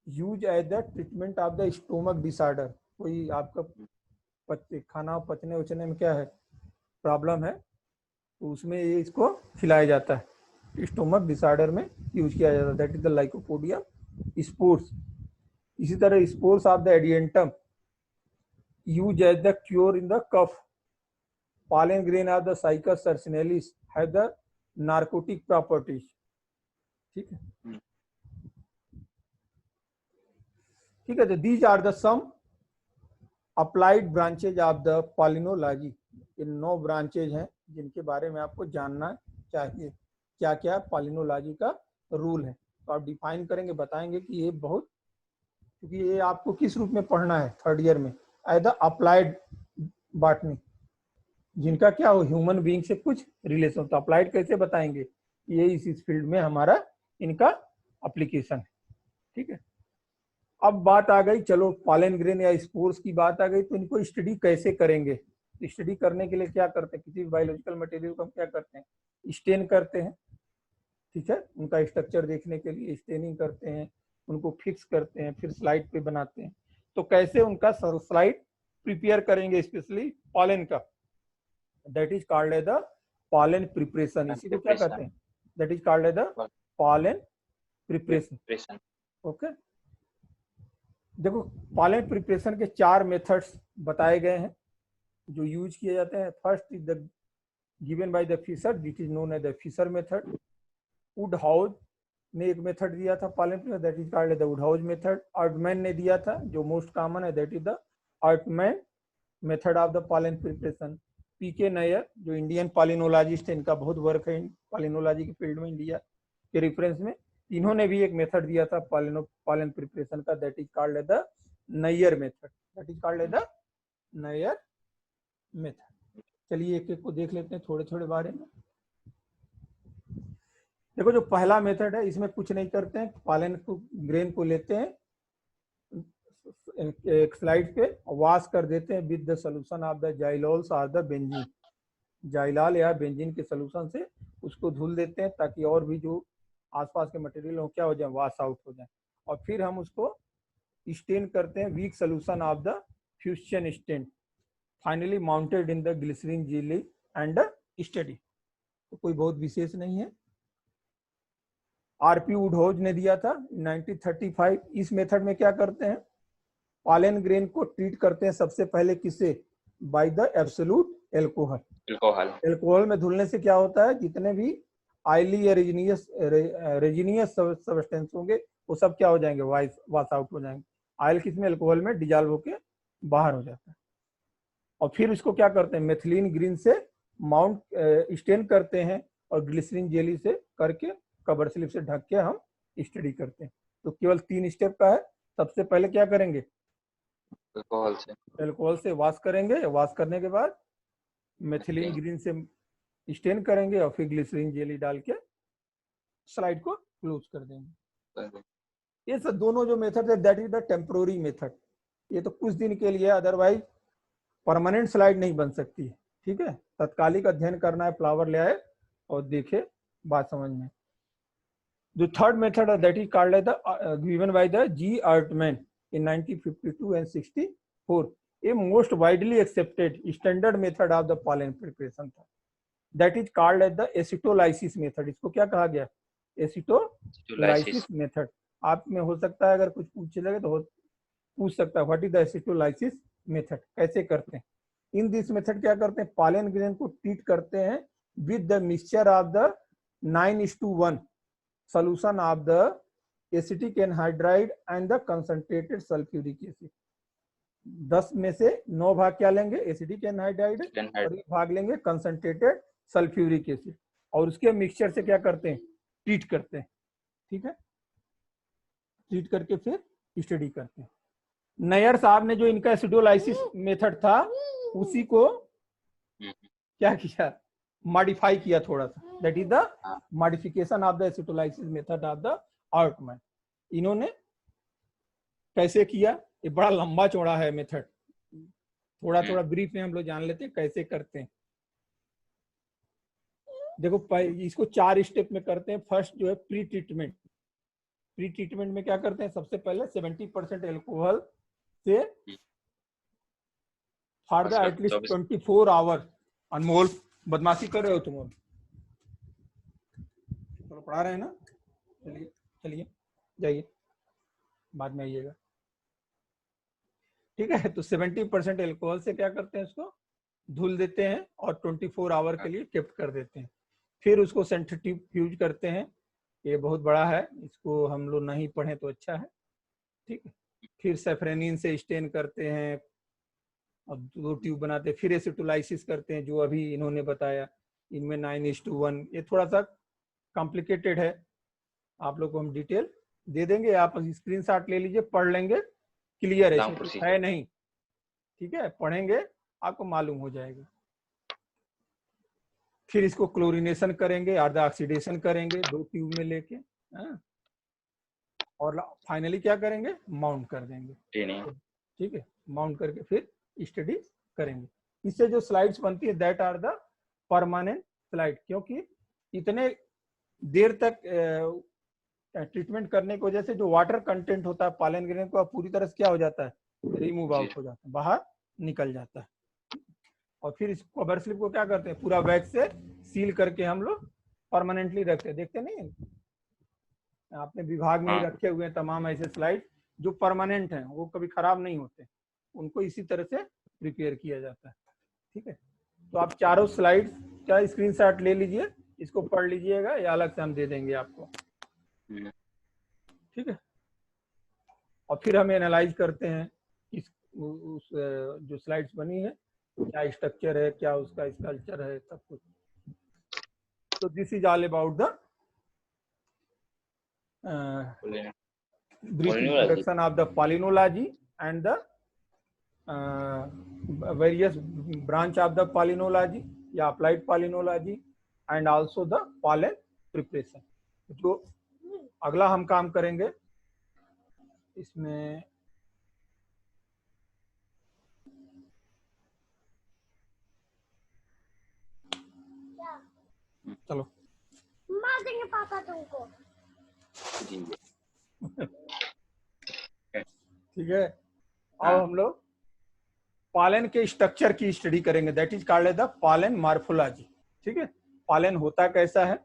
use as the treatment of the stomach disorder. कोई आपका खाना पचने उचने में क्या है प्रॉब्लम है, तो उसमें ये इसको खिलाया जाता है, स्टोमक डिसऑर्डर में यूज किया जाता है, that is the lycopodium spores. इसी तरह spores of the adiantum use as the cure in the cough. pollen grain of the Cycas sarcinalis have the narcotic properties। ठीक है, ठीक है, तो these are the some applied branches of the palynology। ये 9 branches हैं जिनके बारे में आपको जानना चाहिए, क्या क्या पालिनोलॉजी का रूल है। तो आप डिफाइन करेंगे, बताएंगे कि ये बहुत, क्योंकि ये आपको किस रूप में पढ़ना है थर्ड ईयर में, एज द अप्लाइड बॉटनी, जिनका क्या हो ह्यूमन बीइंग से कुछ रिलेशन। तो अप्लाइड कैसे बताएंगे, ये इस फील्ड में हमारा इनका एप्लीकेशन है। ठीक है, अब बात आ गई, चलो पॉलन ग्रेन या स्पोर्स की बात आ गई, तो इनको स्टडी कैसे करेंगे। स्टडी करने के लिए क्या करते हैं, किसी बायोलॉजिकल मटेरियल को हम क्या करते हैं, स्टेन करते हैं। ठीक है, उनका स्ट्रक्चर देखने के लिए स्टेनिंग करते हैं, उनको फिक्स करते हैं, फिर स्लाइड पे बनाते हैं। तो कैसे उनका स्लाइड प्रिपेयर करेंगे, स्पेशली पॉलन का, that is called as the pollen preparation. इसी को क्या कहते हैं, that is called as the pollen preparation. Okay, देखो पॉलन प्रिपरेशन के 4 मेथड्स बताए गए हैं जो यूज किए जाते हैं। First is the given by the Fisher, this is known as the Fisher method. Woodhouse ने एक मेथड दिया था pollen, that is called the Woodhouse method. Erdtman ने दिया था, जो मोस्ट कॉमन है, that is the Erdtman method of the pollen preparation. P K Nair जो इंडियन पॉलिनोलॉजिस्ट है, इनका बहुत वर्क है पॉलिनोलॉजी के फील्ड में इंडिया के रेफरेंस में, इन्होंने भी एक मेथड दिया था पॉलन प्रिपरेशन का, that is called the Nayyar method, that is called the Nayyar method. चलिए एक एक को देख लेते हैं थोड़े थोड़े बारे में। देखो जो पहला मेथड है, इसमें कुछ नहीं करते हैं, पॉलन को ग्रेन को लेते हैं, एक स्लाइड पे वॉश कर देते हैं with the solution of the xylols और द बेंजीन। जाइलाल या बेंजीन के सोल्यूशन से उसको धुल देते हैं, ताकि और भी जो आसपास के मटेरियल हो क्या हो जाए, वॉश आउट हो जाए। और फिर हम उसको स्टेन करते हैं weak solution of the fusion stain, finally mounted in the glycerine jelly and study. तो कोई बहुत विशेष नहीं है। आरपी वुडहाउस ने दिया था 1935। इस मेथड में क्या करते हैं, पॉलन ग्रेन को ट्रीट करते हैं सबसे पहले किससे, by the absolute alcohol. Alcohol में धुलने से क्या होता है, जितने भी ऑयली या रेजिनियस सब्सटेंस होंगे वो सब क्या हो जाएंगे, वॉश आउट हो जाएंगे। ऑयल किसमें, एल्कोहल में डिजॉल्व होके बाहर हो जाता है। और फिर इसको क्या करते हैं, मेथिलीन ग्रीन से माउंट स्टेन करते हैं, और ग्लिसरीन जेली से करके कवर स्लिप से ढक के हम स्टडी करते हैं। तो केवल 3 स्टेप का है। सबसे पहले क्या करेंगे, एल्कोहल से वॉश करेंगे, वॉश करने के बाद मेथिलीन ग्रीन से स्टेन करेंगे, और फिर ग्लिसरीन जेली डाल के स्लाइड को क्लोज कर देंगे। ये सब दोनों जो मेथड है that is the temporary method, ये तो कुछ दिन के लिए, अदरवाइज परमानेंट स्लाइड नहीं बन सकती है। ठीक है, तत्कालिक अध्ययन करना है, फ्लावर ले आए और देखे, बात समझ में। The third method that is called as the given by the G. Artman in 1952 and 64, a most widely accepted standard method of the pollen preparation था, that is called as the acetylysis method। इसको क्या कहा गया? acetylysis method। आप में हो सकता है अगर कुछ पूछे लगे तो पूछ सकता है what is the acetylysis method, कैसे करते हैं? इन दिस मेथड क्या करते हैं, पॉलन ग्रेन को ट्रीट करते हैं with the mixture of the 9:1 solution of the acetic anhydride and the concentrated sulfuric acid। 10 में से 9 भाग क्या लेंगे, एसिटिक एनहाइड्राइड, और 1 भाग लेंगे कंसंट्रेटेड सल्फ्यूरिक एसिड, और उसके मिक्सचर से क्या करते हैं, ट्रीट करते हैं। ठीक है, ट्रीट करके फिर स्टडी करते हैं। नयर साहब ने जो इनका एसिडोलाइसिस मेथड था उसी को क्या किया, मॉडिफाई किया थोड़ा सा, that is the modification of the acetolysis method of the Erdtman. इन्होंने कैसे किया, ये बड़ा लंबा चौड़ा है मेथड, थोड़ा थोड़ा ब्रीफ में हम लोग जान लेते हैं कैसे करते हैं। देखो इसको 4 स्टेप में करते हैं। फर्स्ट जो है प्री ट्रीटमेंट। प्री ट्रीटमेंट में क्या करते हैं, सबसे पहले 70% एल्कोहल से फॉर द एटलीस्ट 24 आवर। अनमोल बदमाशी कर रहे हो तुम, चलो पढ़ा रहे हैं ना, चलिए चलिए जाइए, बाद में आइएगा। ठीक है, तो 70% एल्कोहल से क्या करते हैं, उसको धुल देते हैं और 24 आवर के लिए केप्ट कर देते हैं। फिर उसको सेंट्रीफ्यूज करते हैं, ये बहुत बड़ा है, इसको हम लोग नहीं पढ़े तो अच्छा है। ठीक है, फिर सेफ्रेनिन से स्टेन करते हैं और 2 ट्यूब बनाते हैं, फिर एसिटोलाइसिस करते हैं जो अभी इन्होंने बताया। इनमें 9:1, ये थोड़ा सा कॉम्प्लिकेटेड है, आप लोग को हम डिटेल दे देंगे, आप स्क्रीनशॉट ले लीजिए, पढ़ लेंगे, क्लियर है नहीं? ठीक है, पढ़ेंगे आपको मालूम हो जाएगा। फिर इसको क्लोरिनेशन करेंगे, आधा ऑक्सीडेशन करेंगे 2 ट्यूब में लेके, और फाइनली क्या करेंगे, माउंट कर देंगे। ठीक है, माउंट करके फिर स्टडी करेंगे। इससे जो स्लाइड्स बनती है that are the permanent slide, क्योंकि इतने देर तक ट्रीटमेंट करने की वजह से जो वाटर कंटेंट होता है पॉलन ग्रेन को पूरी तरह से क्या हो जाता है, रिमूव आउट हो जाता है, बाहर निकल जाता है। और फिर इस कवर स्लिप को क्या करते हैं, पूरा वैक्स से सील करके हम लोग परमानेंटली रखते हैं। देखते नहीं आपने विभाग में ही रखे हुए हैं तमाम ऐसे स्लाइड जो परमानेंट हैं, वो कभी खराब नहीं होते, उनको इसी तरह से प्रिपेयर किया जाता है। ठीक है, तो आप चारों स्लाइड का स्क्रीनशॉट ले लीजिए, इसको पढ़ लीजिएगा, या अलग से हम दे देंगे आपको। ठीक है, और फिर हम एनालाइज करते हैं उस जो स्लाइड्स बनी है क्या स्ट्रक्चर है, क्या उसका स्कल्पचर है, सब कुछ। तो this is all about the brief introduction of the palynology and the various branch of the palynology या applied palynology and also the pollen preparation। जो अगला हम काम करेंगे इसमें, चलो मार देंगे पापा तुमको। ठीक है, अब हम लोग पॉलन के स्ट्रक्चर की स्टडी करेंगे, that is called the pollen morphology. ठीक है, पॉलन होता कैसा है,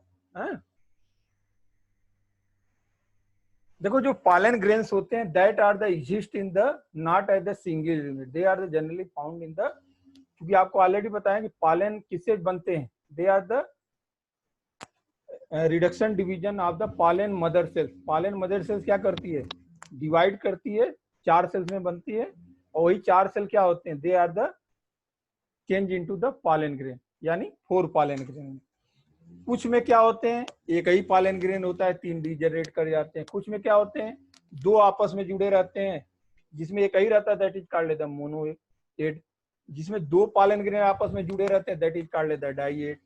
देखो जो पॉलन ग्रेन्स होते हैं that are the exist in the not at the single unit, they are the generally found in the, क्योंकि आपको ऑलरेडी बताया कि पॉलन किससे बनते हैं, they are the reduction division of the pollen mother cells. Pollen mother cells क्या करती है, डिवाइड करती है, 4 सेल्स में बनती है, और वही 4 सेल क्या होते हैं, they are the change into the pollen grain, यानी 4 पॉलन ग्रेन। कुछ में क्या होते हैं, एक ही पॉलन ग्रेन होता है, 3 डीजनरेट कर जाते हैं। कुछ में क्या होते हैं, 2 आपस में जुड़े रहते हैं, जिसमें एक ही रहता है दैट इज कॉल्ड द मोनोएड। जिसमें 2 पॉलन ग्रेन आपस में जुड़े रहते हैं दैट इज कॉल्ड द डाइएड।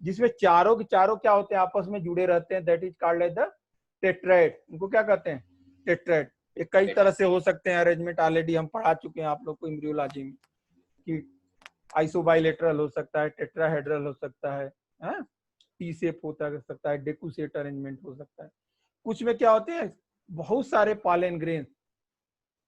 जिसमें चारों के चारों क्या होते हैं, आपस में जुड़े रहते हैं, that is called as the tetrad. उनको क्या कहते हैं, टेट्राएड। ये कई तरह से हो सकते हैं अरेंजमेंट, ऑलरेडी हम पढ़ा चुके हैं आप लोग को एम्ब्रियोलॉजी में कि आइसोबाइलेटरल हो सकता है, टेट्राहेड्रल हो सकता है, टी शेप होता सकता है, डेकुसेट अरेंजमेंट हो सकता है। कुछ में क्या होते हैं, बहुत सारे पॉलन ग्रेन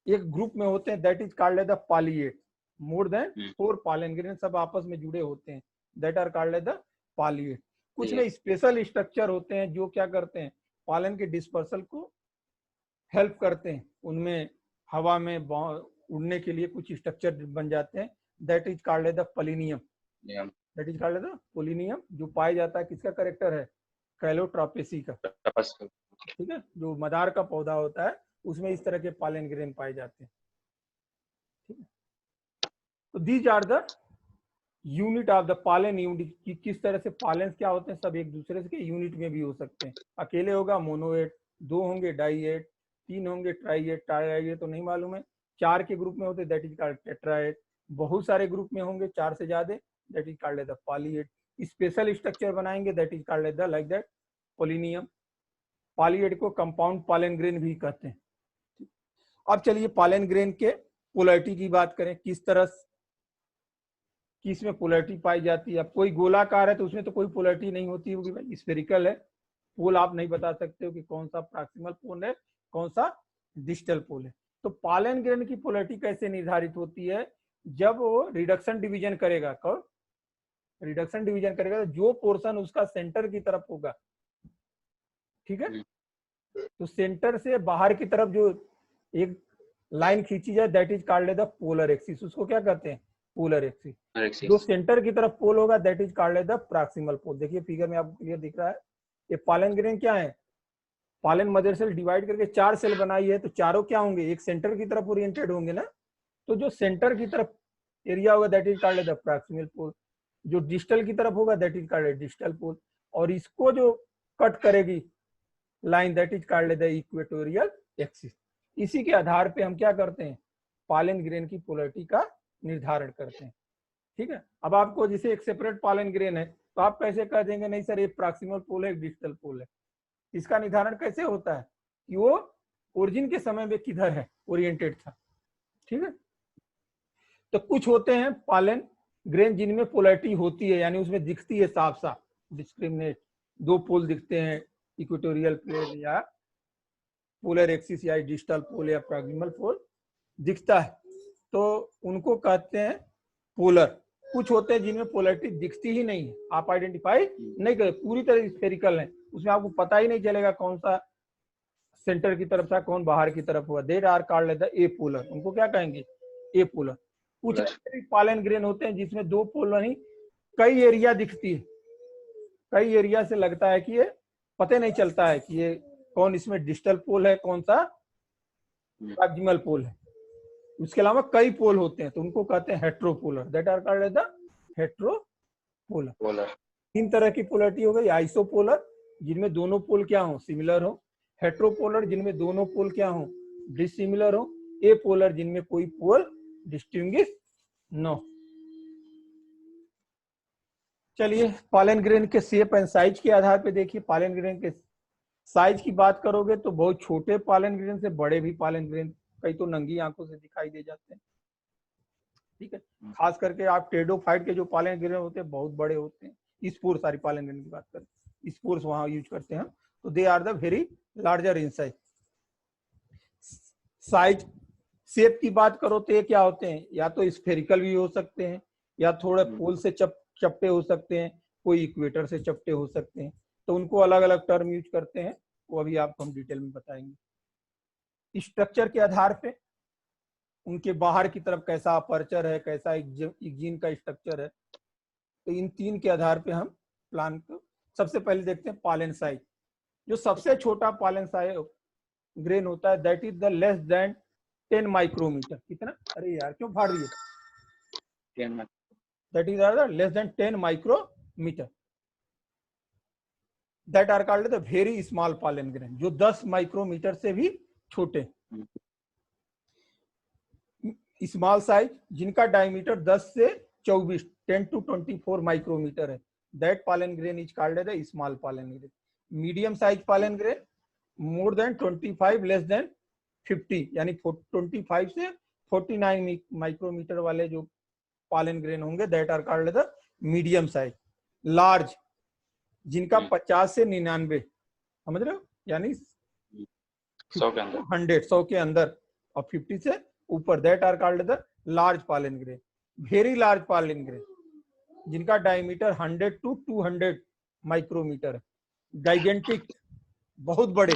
एक ग्रुप में होते हैं, that is called as the polyad. More than 4 pollen grain सब आपस में जुड़े होते हैं, that are called as the polyad. कुछ में स्पेशल स्ट्रक्चर होते हैं जो क्या करते हैं, पॉलन के डिस्पर्सल को हेल्प करते हैं, उनमें हवा में उड़ने के लिए कुछ स्ट्रक्चर बन जाते हैं, that is called as the pollinium. That is called as the pollinium, जो पाया जाता है, किसका करेक्टर है, कैलोट्रोपेसी का, ठीक है, जो मदार का पौधा होता है उसमें इस तरह के पॉलन ग्रेन पाए जाते हैं, ठीक है। तो these are the unit of the pollen unit, कि किस तरह से पॉलन क्या होते हैं, सब एक दूसरे के यूनिट में भी हो सकते हैं। अकेले होगा मोनोएट, 2 होंगे डाइएट, 3 होंगे ट्राइएट, ट्राइएट तो नहीं मालूम है, 4 के ग्रुप में होते दैट इज कॉल्ड टेट्राएट, बहुत सारे ग्रुप में होंगे 4 से ज्यादा that is called the polyad. Special structure बनाएंगे that is called the like that pollinium. Polyad को कंपाउंड पॉलन ग्रेन भी कहते हैं। अब चलिए पॉलन ग्रेन के पोलैरिटी की बात करें, किस तरह किस में पोलैरिटी पाई जाती है। अब कोई गोलाकार है तो उसमें तो कोई पोलैरिटी नहीं होती होगी भाई, स्फेरिकल है, पोल आप नहीं बता सकते हो कि कौन सा प्रॉक्सिमल पोल है कौन सा डिस्टल पोल है। तो पॉलन ग्रेन की पोलैरिटी कैसे निर्धारित होती है, जब वो रिडक्शन डिवीजन करेगा, कौन रिडक्शन डिवीजन करेगा तो जो पोर्शन उसका सेंटर की तरफ होगा, ठीक है, तो सेंटर से बाहर की तरफ जो एक लाइन खींची जाए that is called the polar axis, उसको क्या कहते हैं, पोलर एक्सिस। जो सेंटर की तरफ पोल होगा that is called the proximal pole. देखिए फिगर में आपको क्लियर दिख रहा है, ये पॉलन ग्रेन क्या है, पॉलन मदर सेल डिवाइड करके 4 सेल बनाई है, तो चारों क्या होंगे, एक सेंटर की तरफ ओरिएंटेड होंगे ना, तो जो सेंटर की तरफ एरिया होगा that is called the proximal pole, जो डिस्टल की तरफ होगा that is called distal pole, और इसको जो कट करेगी line that is called the equatorial axis. इसी के आधार पे हम क्या करते हैं, पॉलन ग्रेन की पोलैरिटी का निर्धारण करते हैं, ठीक है। अब आपको जैसे एक सेपरेट पॉलन ग्रेन है तो आप कैसे कह देंगे नहीं सर ये प्रॉक्सिमल पोल है एक डिस्टल पोल है, इसका निर्धारण कैसे होता है कि वो ओरिजिन के समय में किधर है ओरिएंटेड था, ठीक है। तो कुछ होते हैं पॉलन ग्रेन जिनमें पोलैरिटी होती है, यानी उसमें दिखती है साफ साफ डिस्क्रिमिनेट, 2 पोल दिखते हैं, इक्वेटोरियल प्लेन या पोलर एक्सिस या डिस्टल पोल या प्रॉक्सिमल पोल दिखता है, तो उनको कहते हैं पोलर। कुछ होते हैं जिनमें पोलैरिटी दिखती ही नहीं है, आप आइडेंटिफाई नहीं कर, पूरी तरह स्फेरिकल है, उसमें आपको पता ही नहीं चलेगा कौन सा सेंटर की तरफ था कौन बाहर की तरफ हुआ, that are called the apolar, उनको क्या कहेंगे, ए पोलर। कुछ पॉलन ग्रेन होते हैं जिसमें 2 पोल नहीं कई एरिया दिखती है, कई एरिया से लगता है कि ये पता नहीं चलता है कि ये कौन इसमें डिस्टल पोल है कौन सा प्रॉक्सिमल पोल है। उसके अलावा कई पोल होते हैं तो उनको कहते हैं हेट्रोपोलर, दैट आर कॉल्ड द हेट्रोपोलर। 3 तरह की पोलैरिटी हो गई, आइसोपोलर जिनमें दोनों पोल क्या हो सिमिलर हो, हेट्रोपोलर जिनमें दोनों पोल क्या हो डिसिमिलर हो, ए पोलर जिनमें कोई पोल डिस्टिंग्विश न हो। चलिए पॉलन ग्रेन के शेप एंड साइज के आधार पे देखिए, पॉलन ग्रेन के साइज की बात करोगे तो बहुत छोटे पॉलन ग्रेन से बड़े भी पॉलन ग्रेन, कई तो नंगी आंखों से दिखाई दे जाते हैं, ठीक है। खास करके आप टेडोफाइट के जो पॉलन ग्रेन होते हैं बहुत बड़े होते हैं, स्पोर सारी पॉलन ग्रेन की बात करें, स्पोर्स वहां यूज करते हैं, तो they are the very larger in size. Size shape की बात करो तो ये क्या होते हैं, या तो स्फेरिकल भी हो सकते हैं, या थोड़े पोल से चपटे हो सकते हैं, कोई इक्वेटर से चपटे हो सकते हैं, तो उनको अलग अलग टर्म यूज करते हैं, वो अभी आपको हम डिटेल में बताएंगे। स्ट्रक्चर के आधार पे उनके बाहर की तरफ कैसा अपर्चर है, कैसा इग्जीन का स्ट्रक्चर है, तो इन 3 के आधार पे हम प्लान को सबसे पहले देखते हैं पॉलन साइज। जो सबसे छोटा पॉलन साइज ग्रेन होता है that is the less than 10 micrometre. कितना, अरे यार क्यों फाड़ रही है, that is less than 10 micrometre, that are called the very small pollen grain, जो 10 माइक्रोमीटर से भी छोटे। स्मॉल साइज जिनका डायमीटर 10 से 24 10 to 24 माइक्रोमीटर है, that pollen grain is called as a small pollen grain. Medium size pollen grain more than 25 less than 50 यानी 25 से 49 micrometer वाले जो pollen grain होंगे that are called as the medium size. Large जिनका 50 से 99 समझ रहे हो, यानी 100 के अंदर और 50 से ऊपर that are called as the large pollen grain. Very large pollen grain जिनका डायमीटर 100 to 200 माइक्रोमीटर है. gigantic बहुत बड़े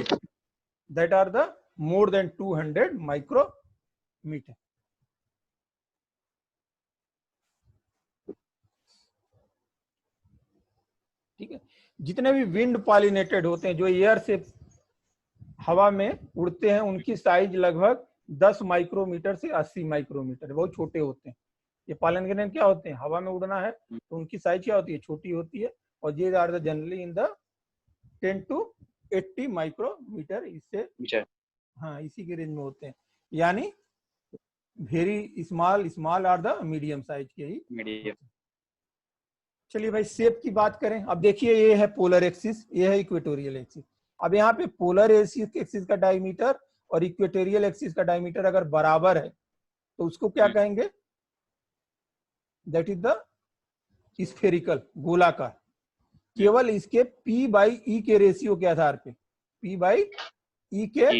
that are the more than 200 micrometre. ठीक है. जितने भी विंड पॉलिनेटेड होते हैं जो एयर से हवा में उड़ते हैं उनकी साइज लगभग 10 माइक्रोमीटर से 80 माइक्रोमीटर, बहुत छोटे होते हैं. ये पॉलन ग्रेन क्या होते हैं, हवा में उड़ना है तो उनकी साइज क्या होती है, छोटी होती है. और ये are the generally in the 10 to 80 micrometre, इससे हाँ इसी के रेंज में होते हैं. यानी very small are the medium size के ही मीडियम. चलिए भाई शेप की बात करें. अब देखिए ये है पोलर एक्सिस, ये है इक्वेटोरियल एक्सिस. अब यहाँ पे पोलर एक्सिस का डायमीटर और इक्वेटोरियल एक्सिस का डायमीटर अगर बराबर है तो उसको क्या कहेंगे, दैट इज द स्फेरिकल, गोलाकार. केवल इसके P बाई E के रेशियो के आधार पे, P बाई E के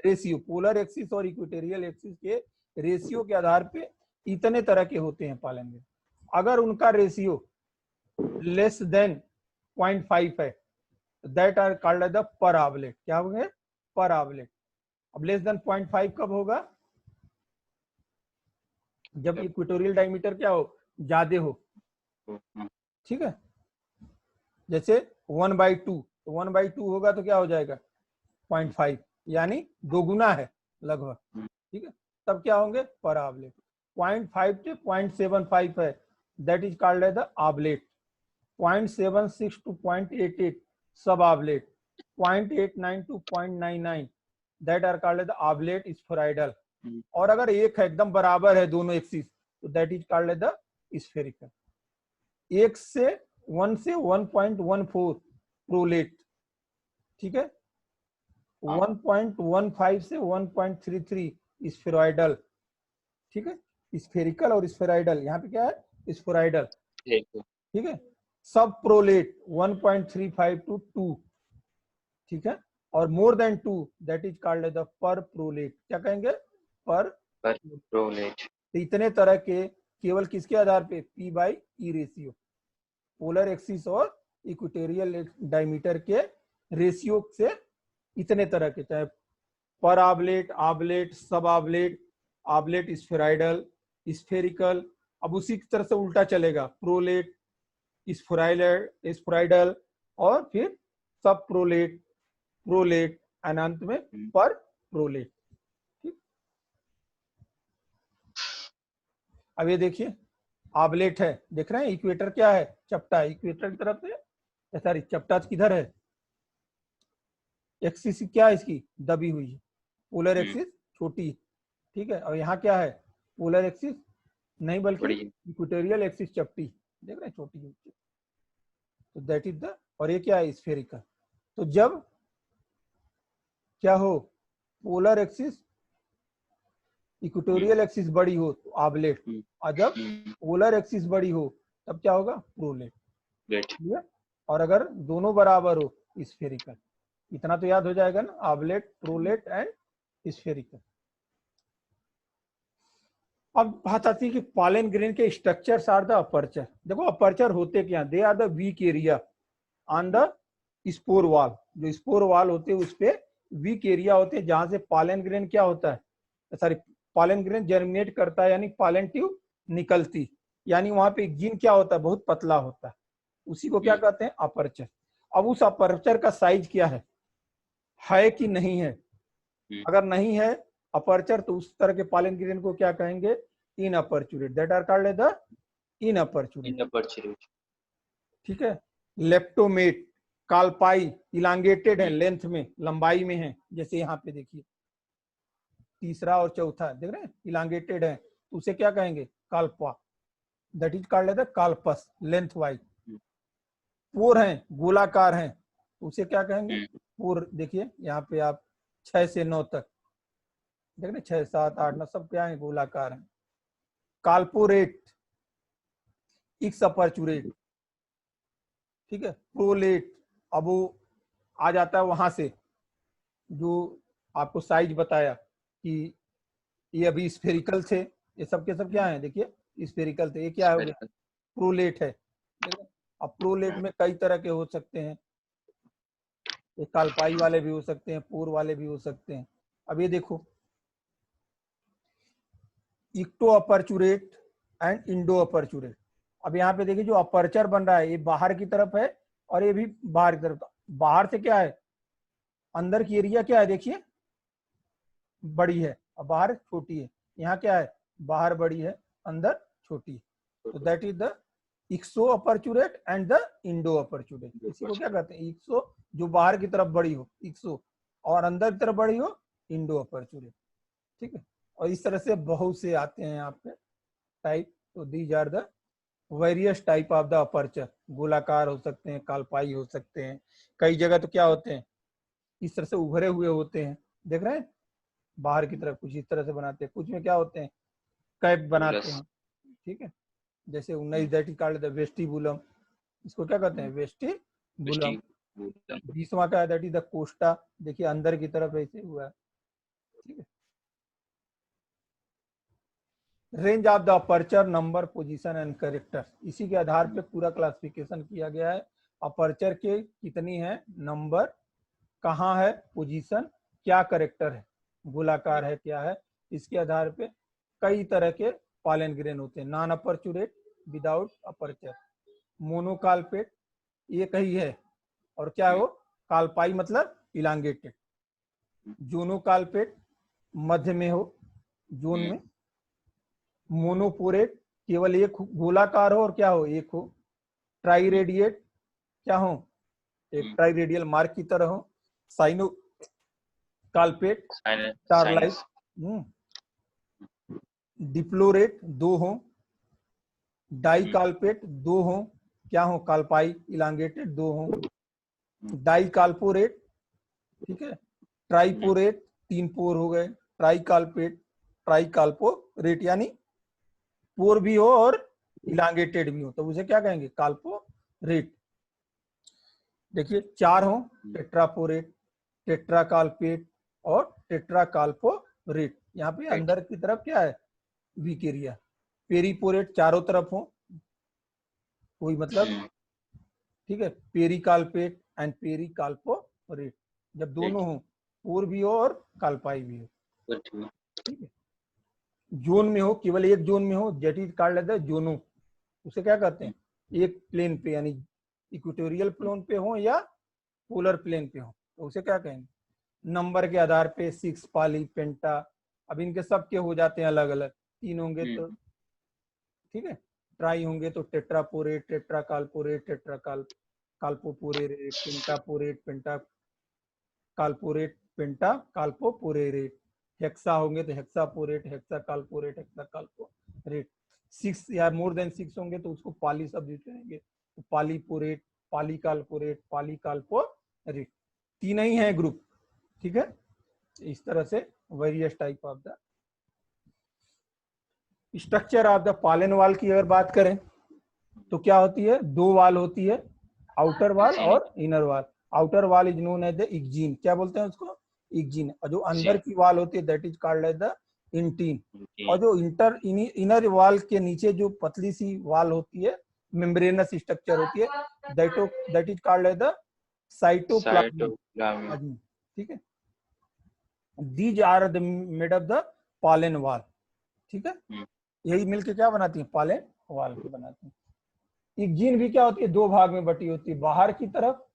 रेशियो, पोलर एक्सिस और इक्वेटोरियल एक्सिस के रेशियो के आधार पे इतने तरह के होते हैं पॉलन ग्रेन. अगर उनका रेशियो लेस देन 0.5 है दैट आर कॉल्ड द पराबोलेट. क्या होंगे, पराबोलेट. अब लेस देन 0.5 कब होगा, जब इक्वेटोरियल डायमीटर क्या हो, ज्यादा हो. ठीक है, जैसे 1/2, तो 1/2 होगा तो क्या हो जाएगा 0.5, यानी 2 गुना है लगभग. ठीक है, तब क्या होंगे पराबोलेट. 0.5 से 0.75 है that is called as the oblate. 0.76 to 0.88 sub oblate. 0.89 to 0.99 that are called as the oblate spheroidal. और अगर एक है एकदम बराबर है दोनों एक्सिस तो that is called as the spherical. 1 से 1.14 प्रोलेट. ठीक है, 1.15 से 1.33 स्फेरॉइडल. ठीक है, स्फेरिकल और स्फेरॉइडल. यहाँ पे क्या है स्फेरॉइडल. ठीक है, सब प्रोलेट 1.35 to 2. ठीक है, और more than 2 that is called as the perprolate. क्या कहेंगे, पर प्रोलेट. इतने तरह के केवल किसके आधार पे, P by E ratio, polar axis और इक्वेटोरियल डायमीटर के रेशियो से इतने तरह के, चाहे पर ऑबलेट, ऑबलेट, सब ऑबलेट, ऑबलेट स्फेरॉइडल, स्फेरिकल. अब उसी की तरह से उल्टा चलेगा, प्रोलेट, स्फेरॉइडल और फिर सब प्रोलेट, प्रोलेट और अंत में पर प्रोलेट. अब ये देखिए ऑबलेट है, देख रहे हैं इक्वेटर क्या है, चपटा. इक्वेटर की तरफ से सॉरी चपटा किधर है, एक्सिस क्या है इसकी दबी हुई है, पोलर एक्सिस छोटी. ठीक है, और यहाँ क्या है पोलर एक्सिस नहीं बल्कि इक्वेटोरियल एक्सिस चपटी, देख रहे हैं छोटी है. तो दैट इज द, और ये क्या है स्फेरिकल. तो जब क्या हो पोलर एक्सिस इक्वेटोरियल एक्सिस बड़ी हो तो ऑबलेट, और जब पोलर एक्सिस बड़ी हो तब क्या होगा प्रोलेट. ठीक है, और अगर दोनों बराबर हो स्फेरिकल. इतना तो याद हो जाएगा ना, ऑबलेट, प्रोलेट एंड स्फेरिकल. अब बात आती है कि पॉलन ग्रेन के स्ट्रक्चर्स आर द अपर्चर. देखो अपर्चर होते क्या, they are the weak area on the spore wall. जो स्पोर वॉल होते हैं उस पे वीक एरिया होते हैं जहां से पॉलन ग्रेन क्या होता है, सॉरी पॉलन ग्रेन जर्मिनेट करता है, यानी पॉलन ट्यूब निकलती, यानी वहां पे जीन क्या होता है बहुत पतला होता है, उसी को क्या कहते हैं अपर्चर. अब उस अपर्चर का साइज क्या है कि नहीं है. अगर नहीं है अपर्चर तो उस तरह के पॉलन ग्रेन को क्या कहेंगे, inaperturate. That are called the inaperturate. ठीक है, लेप्टोमेट, काल्पाई, इलांगेटेड है लेंथ में, लंबाई में है. जैसे यहाँ पे देखिए तीसरा और चौथा देख रहे हैं इलांगेटेड है, तो उसे क्या कहेंगे colpa. That is called the colpus, lengthwise. Pore हैं, गोलाकार हैं, तो उसे क्या कहेंगे? पोर। देखिए यहाँ पे आप 6 से 9 तक देख रहे, 6, 7, 8, 9 सब क्या है? गोलाकार हैं। कार्पोरेट, इक्स अपर्चुरेट, ठीक है। प्रोलेट, अब वो आ जाता है वहां से जो आपको साइज बताया कि ये अभी स्फेरिकल थे, ये सब के सब क्या है? देखिए स्फेरिकल थे, ये क्या हो गया? प्रोलेट है। देखो अब प्रोलेट में कई तरह के हो सकते हैं, ये कालपाई वाले भी हो सकते हैं, पोर वाले भी हो सकते हैं। अब ये देखो, इक्टो अपर्चुरेट एंड इंडो अपर्चुरेट। अब यहाँ पे देखिए जो अपर्चर बन रहा है ये बाहर की तरफ है और ये भी बाहर की तरफ। बाहर से क्या है? अंदर की एरिया क्या है? देखिए बड़ी है और बाहर छोटी है। यहाँ क्या है? बाहर बड़ी है, अंदर छोटी है। तो that is the exoaperturate and the endoaperturate. इसी को क्या कहते हैं? इक्सो जो बाहर की तरफ बड़ी हो, इक्सो, और अंदर की तरफ बड़ी हो, इंडो अपर्चुरेट। ठीक है। और इस तरह से बहुत से आते हैं यहाँ पे टाइप। तो these are the various type of the aperture. गोलाकार हो सकते हैं, कालपाई हो सकते हैं, कई जगह तो क्या होते हैं? इस तरह से उभरे हुए होते हैं, देख रहे हैं? बाहर की तरफ कुछ इस तरह से बनाते हैं, कुछ में क्या होते हैं? कैप बनाते हैं। ठीक है। जैसे 19 दैट इज कॉल्ड द वेस्टिबुलम, इसको क्या कहते हैं? वेस्टिबुलम। 20वां का है दैट इज द कोस्टा, देखिए अंदर की तरफ ऐसे हुआ है। ठीक है। Range of the aperture, number, position and character, इसी के आधार पे पूरा क्लासिफिकेशन किया गया है। अपर्चर के कितनी है, नंबर, कहाँ है पोजीशन, क्या कैरेक्टर है, गोलाकार है क्या है, इसके आधार पे कई तरह के पॉलन ग्रेन होते हैं। नॉन अपर्चुरेट, विदाउट अपर्चर, मोनोकाल्पेट, एक ही है, और क्या हो? काल्पाई मतलब इलांगेटेड, जोनोकाल्पेट मध्य में हो, जोन में, मोनोपोरेट केवल एक गोलाकार हो और क्या हो? एक हो। ट्राइरेडिएट क्या हो? एक ट्राइरेडियल मार्क की तरह हो। साइनो काल्पेट स्टारलाइट, डिप्लोरेट दो हो। डाई काल्पेट दो हो, क्या हो? काल्पाई इलांगेटेड दो हो। डाई काल्पोरेट, ठीक है। ट्राइपोरेट, 3 पोर हो गए। ट्राई काल्पेट, ट्राई काल्पोरेट यानी पोर भी हो और इलांगेटेड भी हो, तो उसे क्या कहेंगे? काल्पोरेट। देखिए 4 हो, टेट्रापोरेट, टेट्राकाल्पेट और टेट्राकाल्पोरेट। यहाँ पे अंदर की तरफ क्या है? Week area. पेरीपोरेट चारों तरफ हो, कोई मतलब, ठीक है। पेरिकाल्पेट एंड पेरिकाल्पोरेट, जब दोनों हो, पोर भी हो और काल्पाई भी हो। ठीक है। जोन में हो, केवल एक जोन में हो, जेट इज कॉल्ड जोनो, उसे क्या कहते हैं? एक प्लेन पे यानी इक्वेटोरियल प्लेन पे हो या पोलर प्लेन पे हो, तो उसे क्या कहेंगे? नंबर के आधार पे 6 पाली पेंटा, अब इनके सबके हो जाते हैं अलग अलग। 3 होंगे तो ठीक है, ट्राई होंगे तो टेट्रापोरेट, टेट्राकाल्पोरेट, काल्पोपोरेट, पेंटापोरेट, पेंटा काल्पोरेट, पेंटा काल्पोपोरेट। हेक्सा होंगे तो हेक्सापोरेट, हेक्सा काल्पोरेट, हेक्सा काल्पोरेट। 6 या मोर देन 6 होंगे तो उसको पाली सब यूज करेंगे, तो पालीपोरेट, पालीकाल्पोरेट, पालीकाल्पोरेट। 3 ही है ग्रुप। ठीक है। इस तरह से various type of the structure of the pollen वाल की अगर बात करें तो क्या होती है? 2 वाल होती है, आउटर वाल और inner wall. Outer wall is known as the exine, क्या बोलते हैं उसको? इक्जीन। और जो अंदर की वाल होती है that is called as the intine. और जो इनर वाल के नीचे जो पतली सी वाल होती है, मेम्ब्रेनस स्ट्रक्चर होती है, that is called as the cytoplasm. ठीक है। These are the made of the pollen wall. ठीक है। यही मिलके क्या बनाती है? पॉलन वाल को बनाती है। इक्जीन भी क्या होती है? 2 भाग में बटी होती है, बाहर की तरफ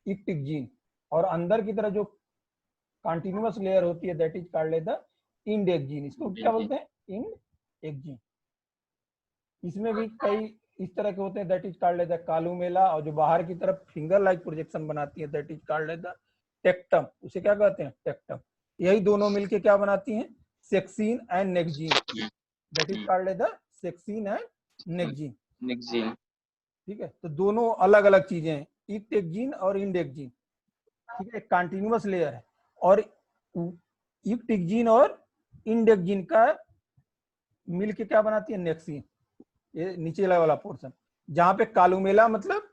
इक्जीन और अंदर की तरफ जो कंटिन्यूअस लेयर होती है that is called the endexine. इसको क्या बोलते हैं? Endexine. इसमें भी कई इस तरह के होते हैं that is called the columella, और जो बाहर की तरफ फिंगर लाइक प्रोजेक्शन बनाती है that is called the tectum, उसे क्या कहते हैं? टेक्टम। यही दोनों मिलके क्या बनाती हैं? Sexine and nexine, that is called the sexine and nexine. ठीक है, तो दोनों अलग अलग चीजें हैं, इक्ट जीन और इंडेक्स जीन। ठीक है, कंटिन्यूअस लेयर है, और इक्ट जीन और इंडेक्स जीन का मिल के क्या बनाती है, नेक्सीन। ये नीचे वाला पोर्शन जहां पे कालुमेला मतलब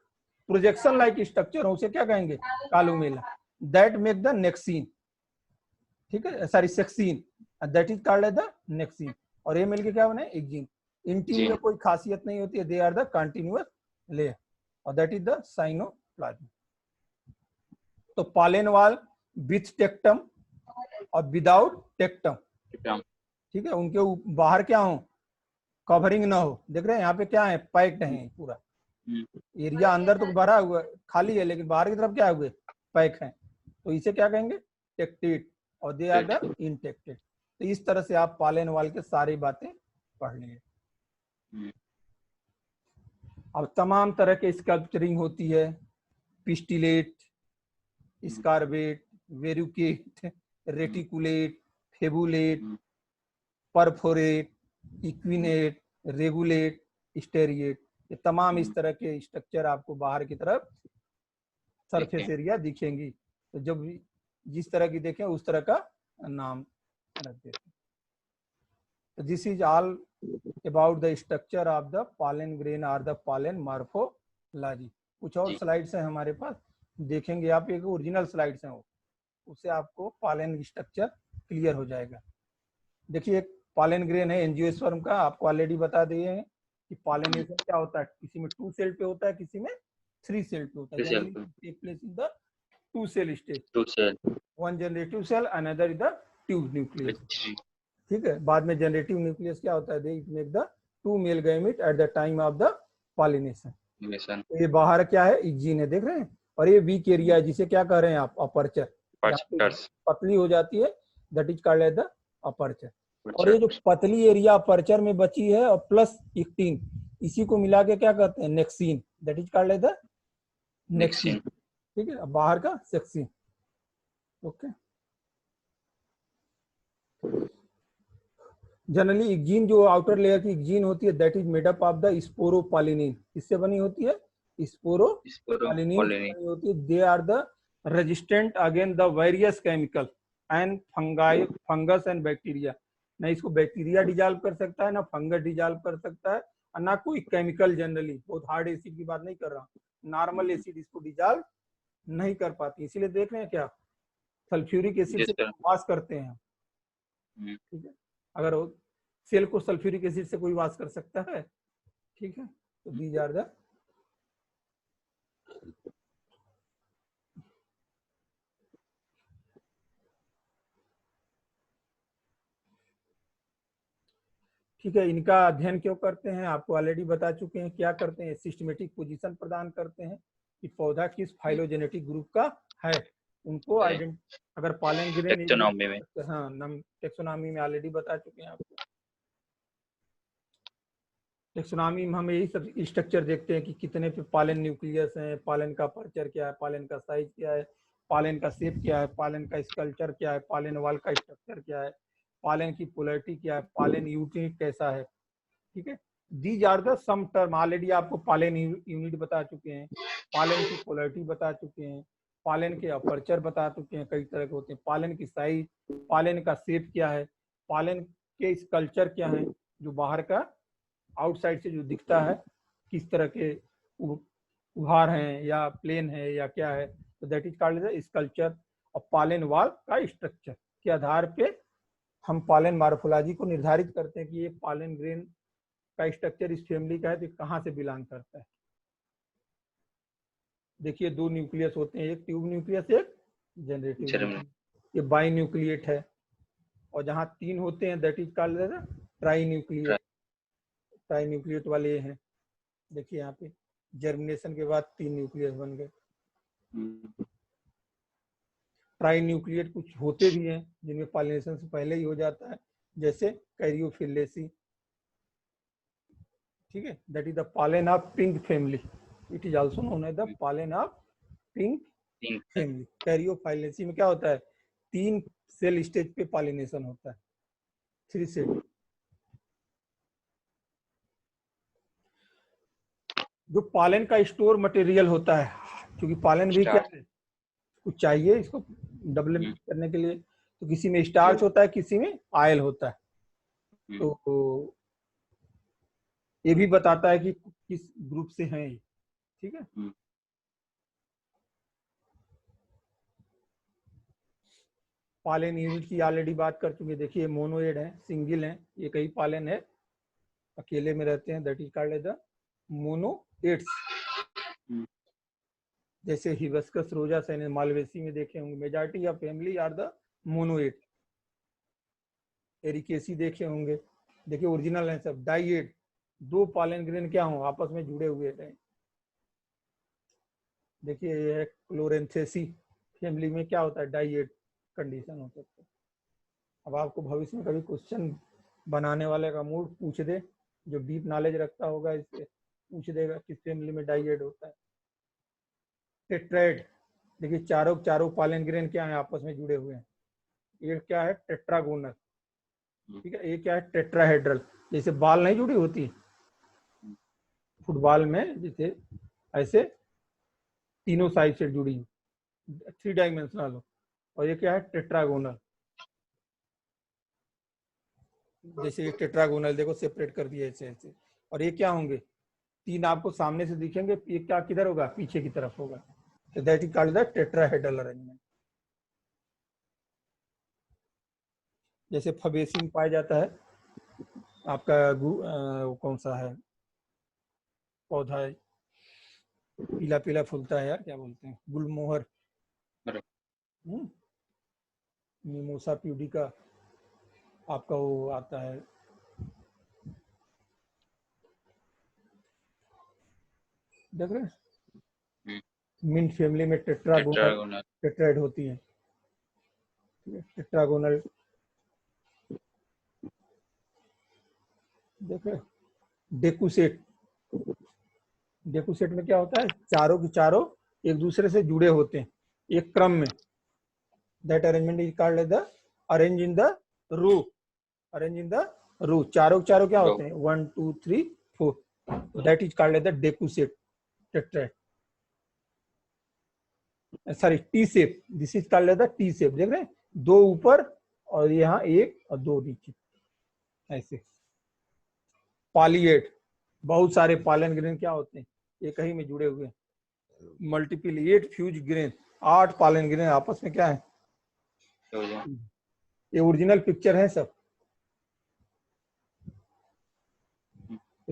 प्रोजेक्शन लाइक स्ट्रक्चर हो, उसे क्या कहेंगे, columella, that make the nexine. ठीक है, sorry sexine, that is called as the nexine. और ये मिलके क्या बने, एक जीन। इंटीन में कोई खासियत नहीं होती है, they are the continuous layer, और दैट इज द साइनोप्लाज्म। तो पॉलन वॉल विथ टेक्टम और विदाउट टेक्टम, ठीक है, उनके बाहर क्या हो, कवरिंग ना हो। देख रहे हैं यहाँ पे क्या है, पैक्ड है पूरा एरिया, अंदर तो भरा हुआ खाली है, लेकिन बाहर की तरफ क्या हुए, पैक है। तो इसे क्या कहेंगे, टेक्टेड, और दे आर द इनटेक्टेड। तो इस तरह से आप पॉलन वॉल के सारी बातें पढ़ लेंगे। अब तमाम तरह के स्कल्पचरिंग होती है, पिस्टिलेट, स्कारबेट, वेरुकेट, रेटिकुलेट, फेबुलेट, परफोरेट, इक्विनेट, रेगुलेट, स्टेरिएट, ये तमाम इस तरह के स्ट्रक्चर आपको बाहर की तरफ सरफेस एरिया दिखेंगी। तो जब जिस तरह की देखें उस तरह का नाम रख देते। तो this is all about the structure of the pollen grain और द पॉलन मॉर्फोलॉजी। कुछ और स्लाइड्स हैं हमारे पास, देखेंगे आप, एक ओरिजिनल स्लाइड्स हैं वो, उससे आपको पॉलन स्ट्रक्चर क्लियर हो जाएगा। देखिए, एक पॉलन ग्रेन है एंजियोस्पर्म का, आपको ऑलरेडी बता दिए हैं कि पॉलिनेशन क्या होता है, किसी में 2 सेल पे होता है, किसी में 3 सेल पे होता है। Take place in the 2 cell stage, one generative cell, another is the tube nucleus. ठीक है, बाद में जनरेटिव न्यूक्लियस क्या होता है, they it make the 2 male gamete at the time of the pollination. तो ये बाहर क्या है, इक्जीन है, देख रहे हैं, और ये वीक एरिया है, जिसे क्या कह रहे हैं आप, अपर्चर। पतली हो जाती है, that is called as the aperture. और ये जो पतली एरिया अपर्चर में बची है और प्लस इक्टीन, इसी को मिला के क्या कहते हैं, nexine, that is called as the nexine. ठीक है, अब बाहर का सेक्सीन। ओके, जनरली इक्जीन जो आउटर लेयर की इक्जीन होती है, that is made up of the sporopollenin. इससे बनी होती है, स्पोरोपॉलिनिन बनी होती है। They are the resistant against the various chemical and fungi, fungus and bacteria. ना इसको बैक्टीरिया डिजॉल्व कर सकता है, ना फंगस डिजॉल्व कर सकता है, और ना कोई केमिकल। जनरली बहुत हार्ड एसिड की बात नहीं कर रहा, नॉर्मल एसिड इसको डिजॉल्व नहीं कर पाती। इसीलिए देख रहे हैं क्या, सल्फ्यूरिक एसिड से वाश करते हैं। ठीक है, अगर सेल को सल्फ्यूरिक एसिड से कोई वाश कर सकता है, ठीक है, तो दीज आर द ठीक है। इनका अध्ययन क्यों करते हैं, आपको ऑलरेडी बता चुके हैं। क्या करते हैं, सिस्टमेटिक पोजीशन प्रदान करते हैं कि पौधा किस फाइलोजेनेटिक ग्रुप का है, उनको अगर पॉलन ग्रेन, हाँ, टेक्सोनॉमी में ऑलरेडी बता चुके हैं आपको। टेक्सोनॉमी में हम यही सब स्ट्रक्चर देखते हैं कि कितने पे पॉलन न्यूक्लियस हैं, पॉलन का अपर्चर क्या है, पॉलन का साइज क्या है, पॉलन का शेप क्या है, पॉलन का स्कल्पचर क्या है, पॉलन वॉल का स्ट्रक्चर क्या है, पॉलन की पोलैरिटी क्या है, पॉलन यूनिट कैसा है। ठीक है, these are the some term. Already आपको पॉलन यूनिट बता चुके हैं, पॉलन की पोलैरिटी बता चुके हैं, पॉलन के अपर्चर बता चुके हैं, कई तरह के होते हैं, पॉलन की साइज, पॉलन का शेप क्या है, पॉलन के स्कल्पचर क्या है, जो बाहर का आउटसाइड से जो दिखता है, किस तरह के उभार हैं या प्लेन है या क्या है, तो that is called the sculpture. और पॉलन वॉल का स्ट्रक्चर के आधार पे हम पॉलन मॉर्फोलॉजी को निर्धारित करते हैं कि ये पॉलन ग्रेन का स्ट्रक्चर इस फैमिली का है, तो कहाँ से बिलोंग करता है। देखिए, 2 न्यूक्लियस होते हैं, एक ट्यूब न्यूक्लियस, एक जनरेटिव। ये बाई न्यूक्लिएट है, और जहाँ 3 होते हैं that is called try nucleate. Try nucleate वाले ये हैं, देखिए यहाँ पे जर्मिनेशन के बाद 3 न्यूक्लियस बन गए। ट्राई न्यूक्लिएट कुछ होते भी हैं जिनमें पॉलिनेशन से पहले ही हो जाता है, जैसे कैरियोफिलेसी। ठीक है, that is the pollen of pink family, it is also known as the pollen of pink family. Caryophyllaceae में क्या होता है, 3 सेल स्टेज पे पॉलिनेशन होता है, 3 सेल। जो पालन का स्टोर मटेरियल होता है, क्योंकि पालन भी क्या है, कुछ चाहिए इसको डेवलप करने के लिए, तो किसी में स्टार्च होता है, किसी में ऑयल होता है। तो ये भी बताता है कि किस ग्रुप से हैं ये, ठीक है। पालन यूनिट की ऑलरेडी बात कर चुके, देखिए मोनोएड है, सिंगल है, ये कई पालन है, अकेले में रहते हैं, that is called the monads. जैसे हिबिस्कस रोजा सैन मालवेसी में देखे होंगे, majority of family are the monad. Ericaceae देखे होंगे, देखिए ओरिजिनल है सब, डाइएड, दो पालन ग्रेन क्या हो आपस में जुड़े हुए हैं। देखिए ये है क्लोरेंथेसी, फैमिली में क्या होता है, डाइएड कंडीशन हो सकता है। अब आपको भविष्य में कभी क्वेश्चन बनाने वाले का मूड पूछ दे, जो डीप नॉलेज रखता होगा इससे पूछ देगा किस फैमिली में डाइएड होता है। टेट्राएड, देखिए चारों पालन ग्रेन क्या है आपस में जुड़े हुए हैं। ये क्या है, टेट्रागोनल, ठीक है। ये क्या है, टेट्राहेड्रल, जैसे बाल नहीं जुड़ी होती फुटबॉल में, जैसे ऐसे तीनों साइड से जुड़ी, 3 डायमेंशनल हो। और ये क्या है, टेट्रागोनल, जैसे ये टेट्रागोनल देखो सेपरेट कर दिया ऐसे ऐसे। और ये क्या होंगे, 3 आपको सामने से दिखेंगे, ये क्या किधर होगा, पीछे की तरफ होगा, तो that is called the tetrahedral arrangement. जैसे फबेसी में पाया जाता है आपका कौन सा है पौधा है, पीला पीला फूलता है यार, क्या बोलते हैं, गुलमोहर, मिमोसा प्यूडिका आपका वो आता है। देख रहे हैं, मिंट फैमिली में टेट्राएड होती है, टेट्रागोनल। देख रहे, डेकुसेट, डेकुसेट में क्या होता है, चारों के चारों एक दूसरे से जुड़े होते हैं एक क्रम में, that arrangement is called the arrange in the row, arrange in the row, चारों क्या होते हैं, 1 2 3 4, that is called the decussate tetrad, sorry T shape, this is called the T shape. देख रहे हैं, 2 ऊपर और यहाँ 1 और 2 नीचे ऐसे। पॉलीएड, बहुत सारे पालन ग्रेन क्या होते हैं, एक ही में जुड़े हुए, मल्टीपल 8 फ्यूज ग्रेन, 8 पालन ग्रेन आपस में क्या है, ये ओरिजिनल पिक्चर है सब।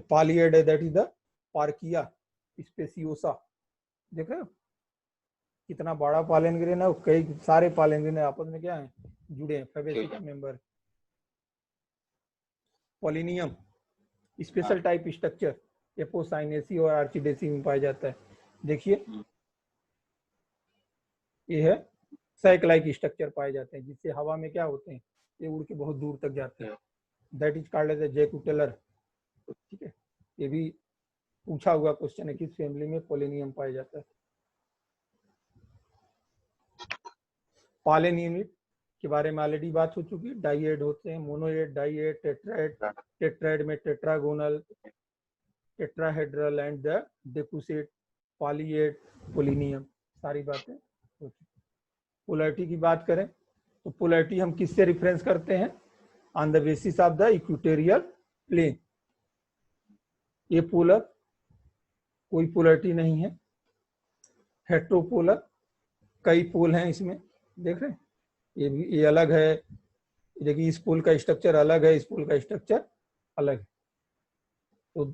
पॉलीएड है, दैट इज द पार्किया स्पेसियोसा। देख रहे हो कितना बड़ा पालन ग्रेन है, कई सारे पालन ग्रेन आपस में क्या है, जुड़े हैं, फैबेसी का member. Pollinium, special type structure, Apocynaceae और आर्चिडेसी में पाया जाता है। देखिए ये है सैक लाइक स्ट्रक्चर पाए जाते हैं, जिससे हवा में क्या होते हैं, ये उड़ के बहुत दूर तक जाते हैं, दैट इज कॉल्ड एज जैकुटेलर, ठीक है। ये भी पूछा हुआ क्वेश्चन है, किस फैमिली में पॉलिनियम पाया जाता है। पालन यूनिट के बारे में ऑलरेडी बात हो चुकी, डाइएड होते हैं, मोनोएड, डाइएड, टेट्राएड, टेट्राएड में tetragonal, tetrahedral and the decussate, polyad, pollinium, सारी बातें हो चुकी। पोलैरिटी की बात करें तो पोलैरिटी हम किससे रिफरेंस करते हैं, on the basis of the equatorial plane. ये पोलर, कोई पोलैरिटी नहीं है, हेट्रोपोलर, कई पोल हैं इसमें, देख रहे हैं, ये अलग है, देखिए इस पोल का स्ट्रक्चर अलग है, इस पोल का स्ट्रक्चर अलग है, तो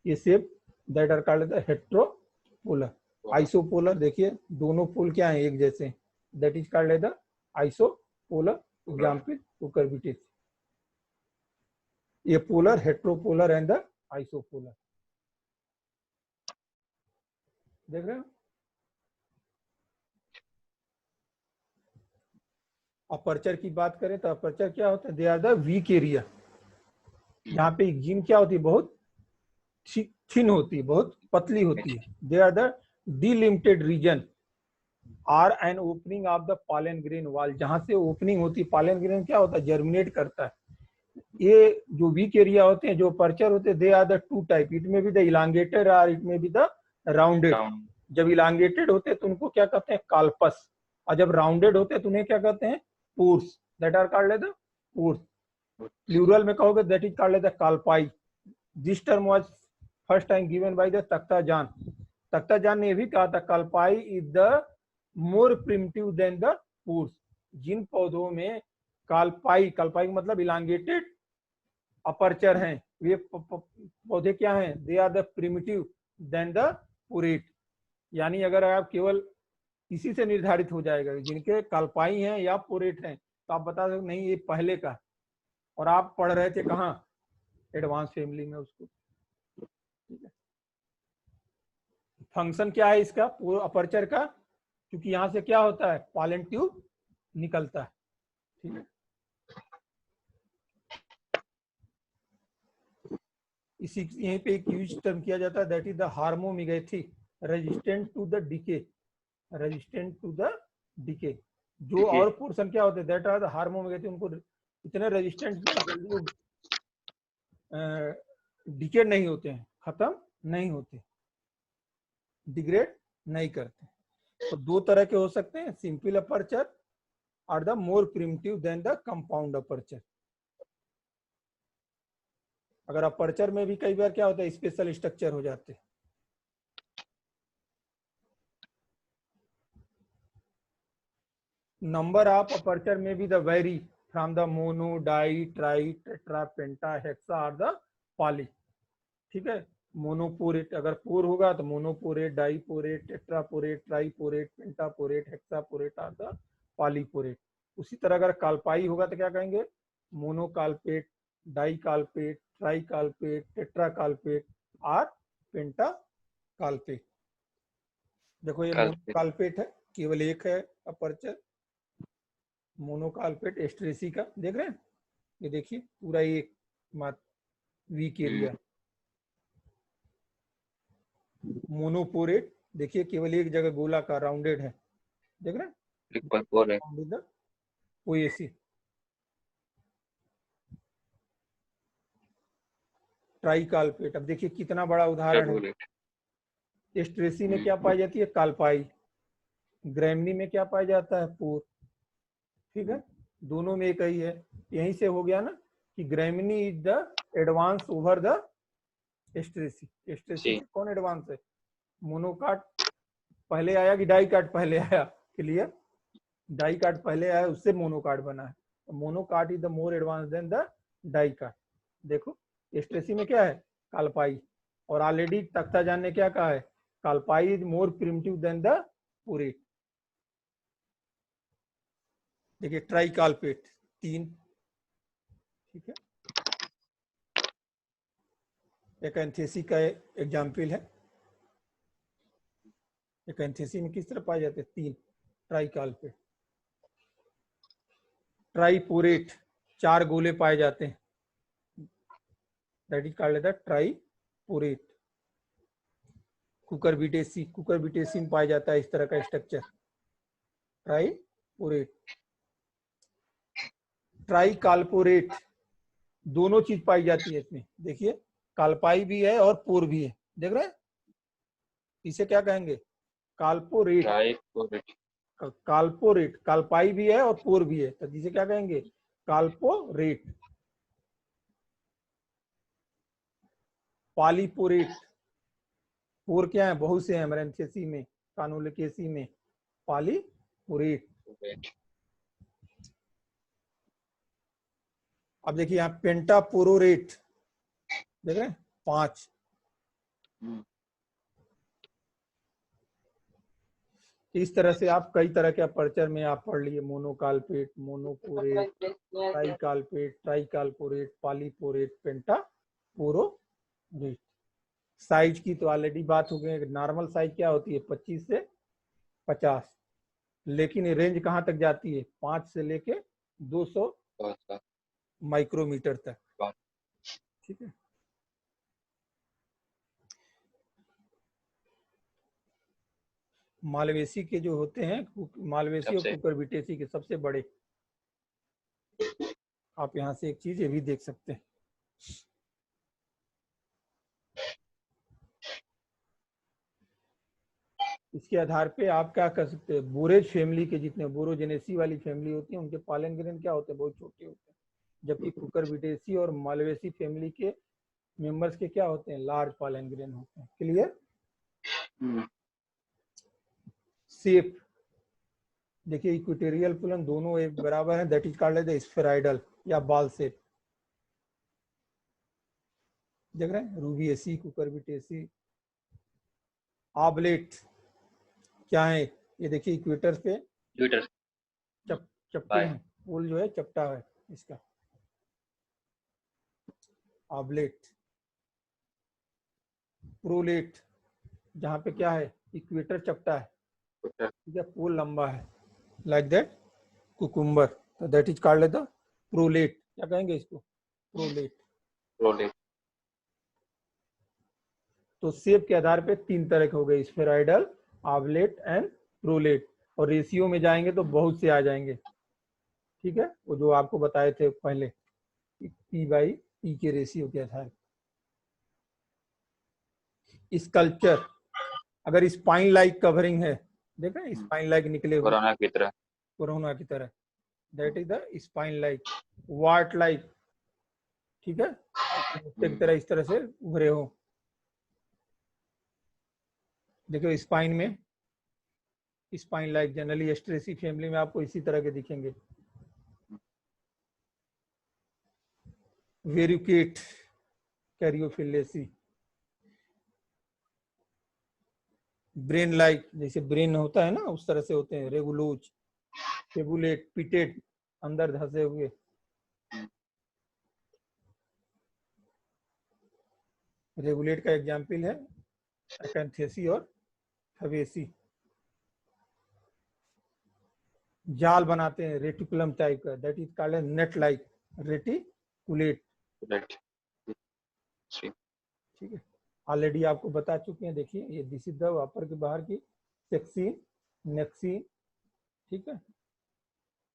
ये shape that are called the heteropolar. Isopolar, देखिए दोनों पोल क्या है, एक जैसे, that is called the isopolar, example Cucurbitaceae. ये polar, heteropolar and the isopolar, देख रहे हो। अपर्चर की बात करें तो अपर्चर क्या होता है, they are the weak area, यहाँ पे जीन क्या होती है, बहुत थिन होती है, बहुत पतली होती है, they are the delimited region or an opening of the pollen grain wall, जहां से ओपनिंग होती है, पॉलन ग्रेन क्या होता है, जर्मिनेट करता है, ये जो वीक एरिया होते हैं, जो अपर्चर होते हैं, they are the two type, it may be the elongated और it may be the rounded. Round. जब इलांगेटेड होते हैं तो उनको क्या कहते हैं, काल्पस, और जब राउंडेड होते हैं तो उन्हें क्या कहते हैं, pores, that are called the pores. Plural में कहोगे that is called the colpi. This term was first time given by the Takhtajan. Takhtajan ने भी कहा था colpi is the more primitive than the pores. जिन पौधों में काल्पाई, काल्पाई मतलब इलांगेटेड अपर्चर हैं, वे पौधे क्या हैं, they are the primitive than the porate. यानी अगर आप केवल इसी से निर्धारित हो जाएगा जिनके काल्पाई हैं या पोरेट हैं, तो आप बता सकते नहीं ये पहले का, और आप पढ़ रहे थे कहाँ, एडवांस फैमिली में उसको। ठीक है, फंक्शन क्या है इसका अपर्चर का, क्योंकि यहाँ से क्या होता है, पॉलन ट्यूब निकलता है। ठीक है, इसी यहीं पे एक यूज टर्म किया जाता है, that is the harmomegathy, resistant to the decay, resistant to the decay. जो और पोर्शन क्या होते हैं, दैट आर द हार्मोमिगैथी, उनको इतने रेजिस्टेंट डिकेड नहीं होते हैं, खत्म नहीं होते, डिग्रेड नहीं करते। तो दो तरह के हो सकते हैं, सिंपल अपर्चर और the more primitive than the compound aperture. अगर अपर्चर में भी कई बार क्या होता है, स्पेशल स्ट्रक्चर हो जाते हैं। नंबर ऑफ अपर्चर में भी the vary from the mono, di, tri, tetra, penta, hexa और द पॉली। ठीक है, मोनोपोरेट अगर पोर होगा तो मोनोपोरेट, डाईपोरेट, टेट्रापोरेट, ट्राईपोरेट, पेंटापोरेट, हेक्सापोरेट और द पॉलीपोरेट। उसी तरह अगर काल्पाई होगा तो क्या कहेंगे, मोनोकाल्पेट, डाईकाल्पेट, ट्राईकाल्पेट, टेट्राकाल्पेट और पेंटाकाल्पेट। देखो ये मोनोकाल्पेट है, केवल एक है अपर्चर, मोनोकाल्पेट एस्ट्रेसी का, देख रहे हैं, ये देखिए पूरा एक वीक एरिया। मोनोपोरेट देखिए केवल एक जगह गोला का राउंडेड है, देख रहे हैं, पोएसी। ट्राईकाल्पेट, अब देखिए कितना बड़ा उदाहरण है। एस्ट्रेसी में क्या पाई जाती है, काल्पाई। ग्रैमनी में क्या पाया जाता है, पोर। ठीक है, दोनों में एक ही है। यहीं से हो गया ना कि Gramineae is the advance over the Asteraceae. Asteraceae में कौन एडवांस है, मोनोकाट पहले आया कि डाईकाट पहले आया, क्लियर, डाईकाट पहले आया उससे मोनोकाट बना है। Monocot is the more advance than the dicot. देखो एस्ट्रेसी में क्या है, काल्पाई, और ऑलरेडी तख्ताजान ने क्या कहा है, colpi is more primitive than the porate. देखिए ट्राईकाल्पेट 3, ठीक है, एकैंथेसी का एग्जाम्पल है। एकैंथेसी में किस तरह पाए जाते हैं, 3 ट्राईकाल्पेट। ट्राईपोरेट 4 गोले पाए जाते हैं, that is called the triporate. Cucurbitaceae, Cucurbitaceae में पाया जाता है इस तरह का स्ट्रक्चर, ट्राईपोरेट। ट्राईकाल्पोरेट दोनों चीज पाई जाती है इसमें, देखिए काल्पाई भी है और पोर भी है, देख रहे हैं, इसे क्या कहेंगे, काल्पोरेट। काल्पोरेट, काल्पाई भी है और पोर भी है, तो जिसे क्या कहेंगे, काल्पोरेट। पॉलीपोरेट, पोर क्या है, बहुत से एमरेंथेसी में, कानोलिकेसी में, पॉलीपोरेट। अब देखिए यहाँ पेंटापोरोरेट, देख रहे हैं 5। इस तरह से आप कई तरह के अपर्चर में आप पढ़ लिए, मोनोकाल्पेट, मोनोपोरेट, ट्राईकाल्पेट, ट्राईकाल्पोरेट, पॉलीपोरेट, पेंटापोरोरेट। साइज की तो ऑलरेडी बात हो गई, नॉर्मल साइज क्या होती है 25 से 50, लेकिन ये रेंज कहाँ तक जाती है, 5 से लेके 200 माइक्रोमीटर तक। ठीक है, मालवेसी के जो होते हैं, मालवेसी और कुकरबिटेसी के सबसे बड़े आप यहाँ से एक चीज ये भी देख सकते हैं। इसके आधार पे आप क्या कर सकते हैं, बोरेज फैमिली के जितने बोरोजेनेसी वाली फैमिली होती है उनके पालन ग्रेन क्या होते हैं, बहुत छोटे होते हैं, जबकि कुकुरबिटेसी और मालवेसी फैमिली के मेंबर्स के क्या होते हैं, लार्ज पालन ग्रेन होते हैं। क्लियर। शेप देखिए, इक्वेटोरियल पुलन दोनों एक बराबर है, दैट इज कॉल्ड स्फेराइडल या बॉल शेप। देख रहे हैं, रूबिएसी, कुकुरबिटेसी। ऑबलेट क्या है, ये देखिए इक्वेटर पे चपटे हैं, पोल जो है चपटा है इसका, ऑबलेट। प्रोलेट जहाँ पे क्या है, इक्वेटर चपटा है, ठीक है, पोल लंबा है, लाइक दैट कुकुम्बर, तो that is called the prolate. क्या कहेंगे इसको, प्रोलेट। तो शेप के आधार पे 3 तरह के हो गए, स्फेराइडल, ऑबलेट एंड प्रोलेट। और रेशियो में जाएंगे तो बहुत से आ जाएंगे, ठीक है, वो जो आपको बताए थे पहले, P/T के रेशियो के आधार पे। स्कल्पचर, अगर स्पाइन लाइक कवरिंग है, देखा स्पाइन लाइक निकले हुए कोरोना की तरह, that is the spine like. Ward like, ठीक है, की तरह इस तरह से उभरे हो। देखो स्पाइन में, स्पाइन लाइक जनरली एस्ट्रेसी फैमिली में आपको इसी तरह के दिखेंगे। वेरुकेट, कैरियोफिलेसी। ब्रेन लाइक, जैसे ब्रेन होता है ना उस तरह से होते हैं। रेगुलोज, टेबुलेट, पिटेट, अंदर धसे हुए। रेगुलेट का एग्जाम्पल है अकैंथेसी और फवेसी। जाल बनाते हैं रेटिकुलम टाइप का, that is called net like reticulate, ठीक है। ऑलरेडी आपको बता चुके हैं, देखिए ये दिस इज द वापर के बाहर की सेक्सीन, नेक्सीन, ठीक है,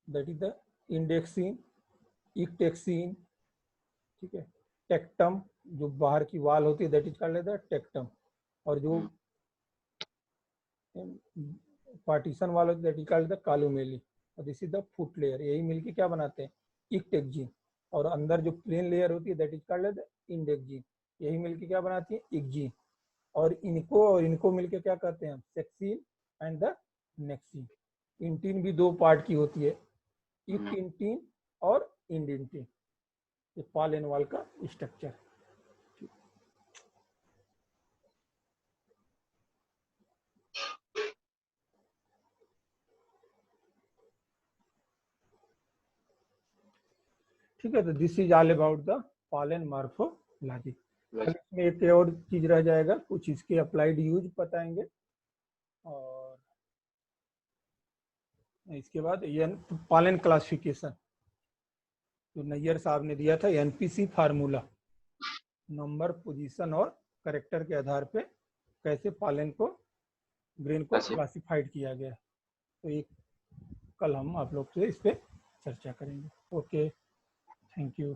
दैट इज द इंडेक्सीन, इक्टेक्सीन, ठीक है। टेक्टम, जो बाहर की वाल होती है, that is called the tectum. और जो पार्टीशन वाल होती है, दैट इज कॉल्ड द कॉलुमेली। और this is the foot layer, यही मिलके क्या बनाते हैं, इक्टेक्जीन। और अंदर जो प्लेन लेयर होती है, दैट इज कॉल्ड द इंडेक्जीन, यही मिलके क्या बनाती है, इक्जीन। और इनको मिलके क्या कहते हैं, सेक्सीन एंड द नेक्सीन। इंटीन भी 2 पार्ट की होती है, इक्टिन और इंडेंटिन। ये पालन वाल का स्ट्रक्चर। ठीक है, तो this is all about the पालन मॉर्फोलॉजी। इसमें एक और चीज रह जाएगा, कुछ इसके अप्लाइड यूज बताएंगे, और इसके बाद पालन क्लासिफिकेशन जो नैयर साहब ने दिया था, एनपीसी फार्मूला, नंबर, पोजीशन और करेक्टर के आधार पे कैसे पालन को, ग्रेन को क्लासिफाइड किया गया। तो एक कल हम आप लोग से इस पे चर्चा करेंगे। Okay, thank you.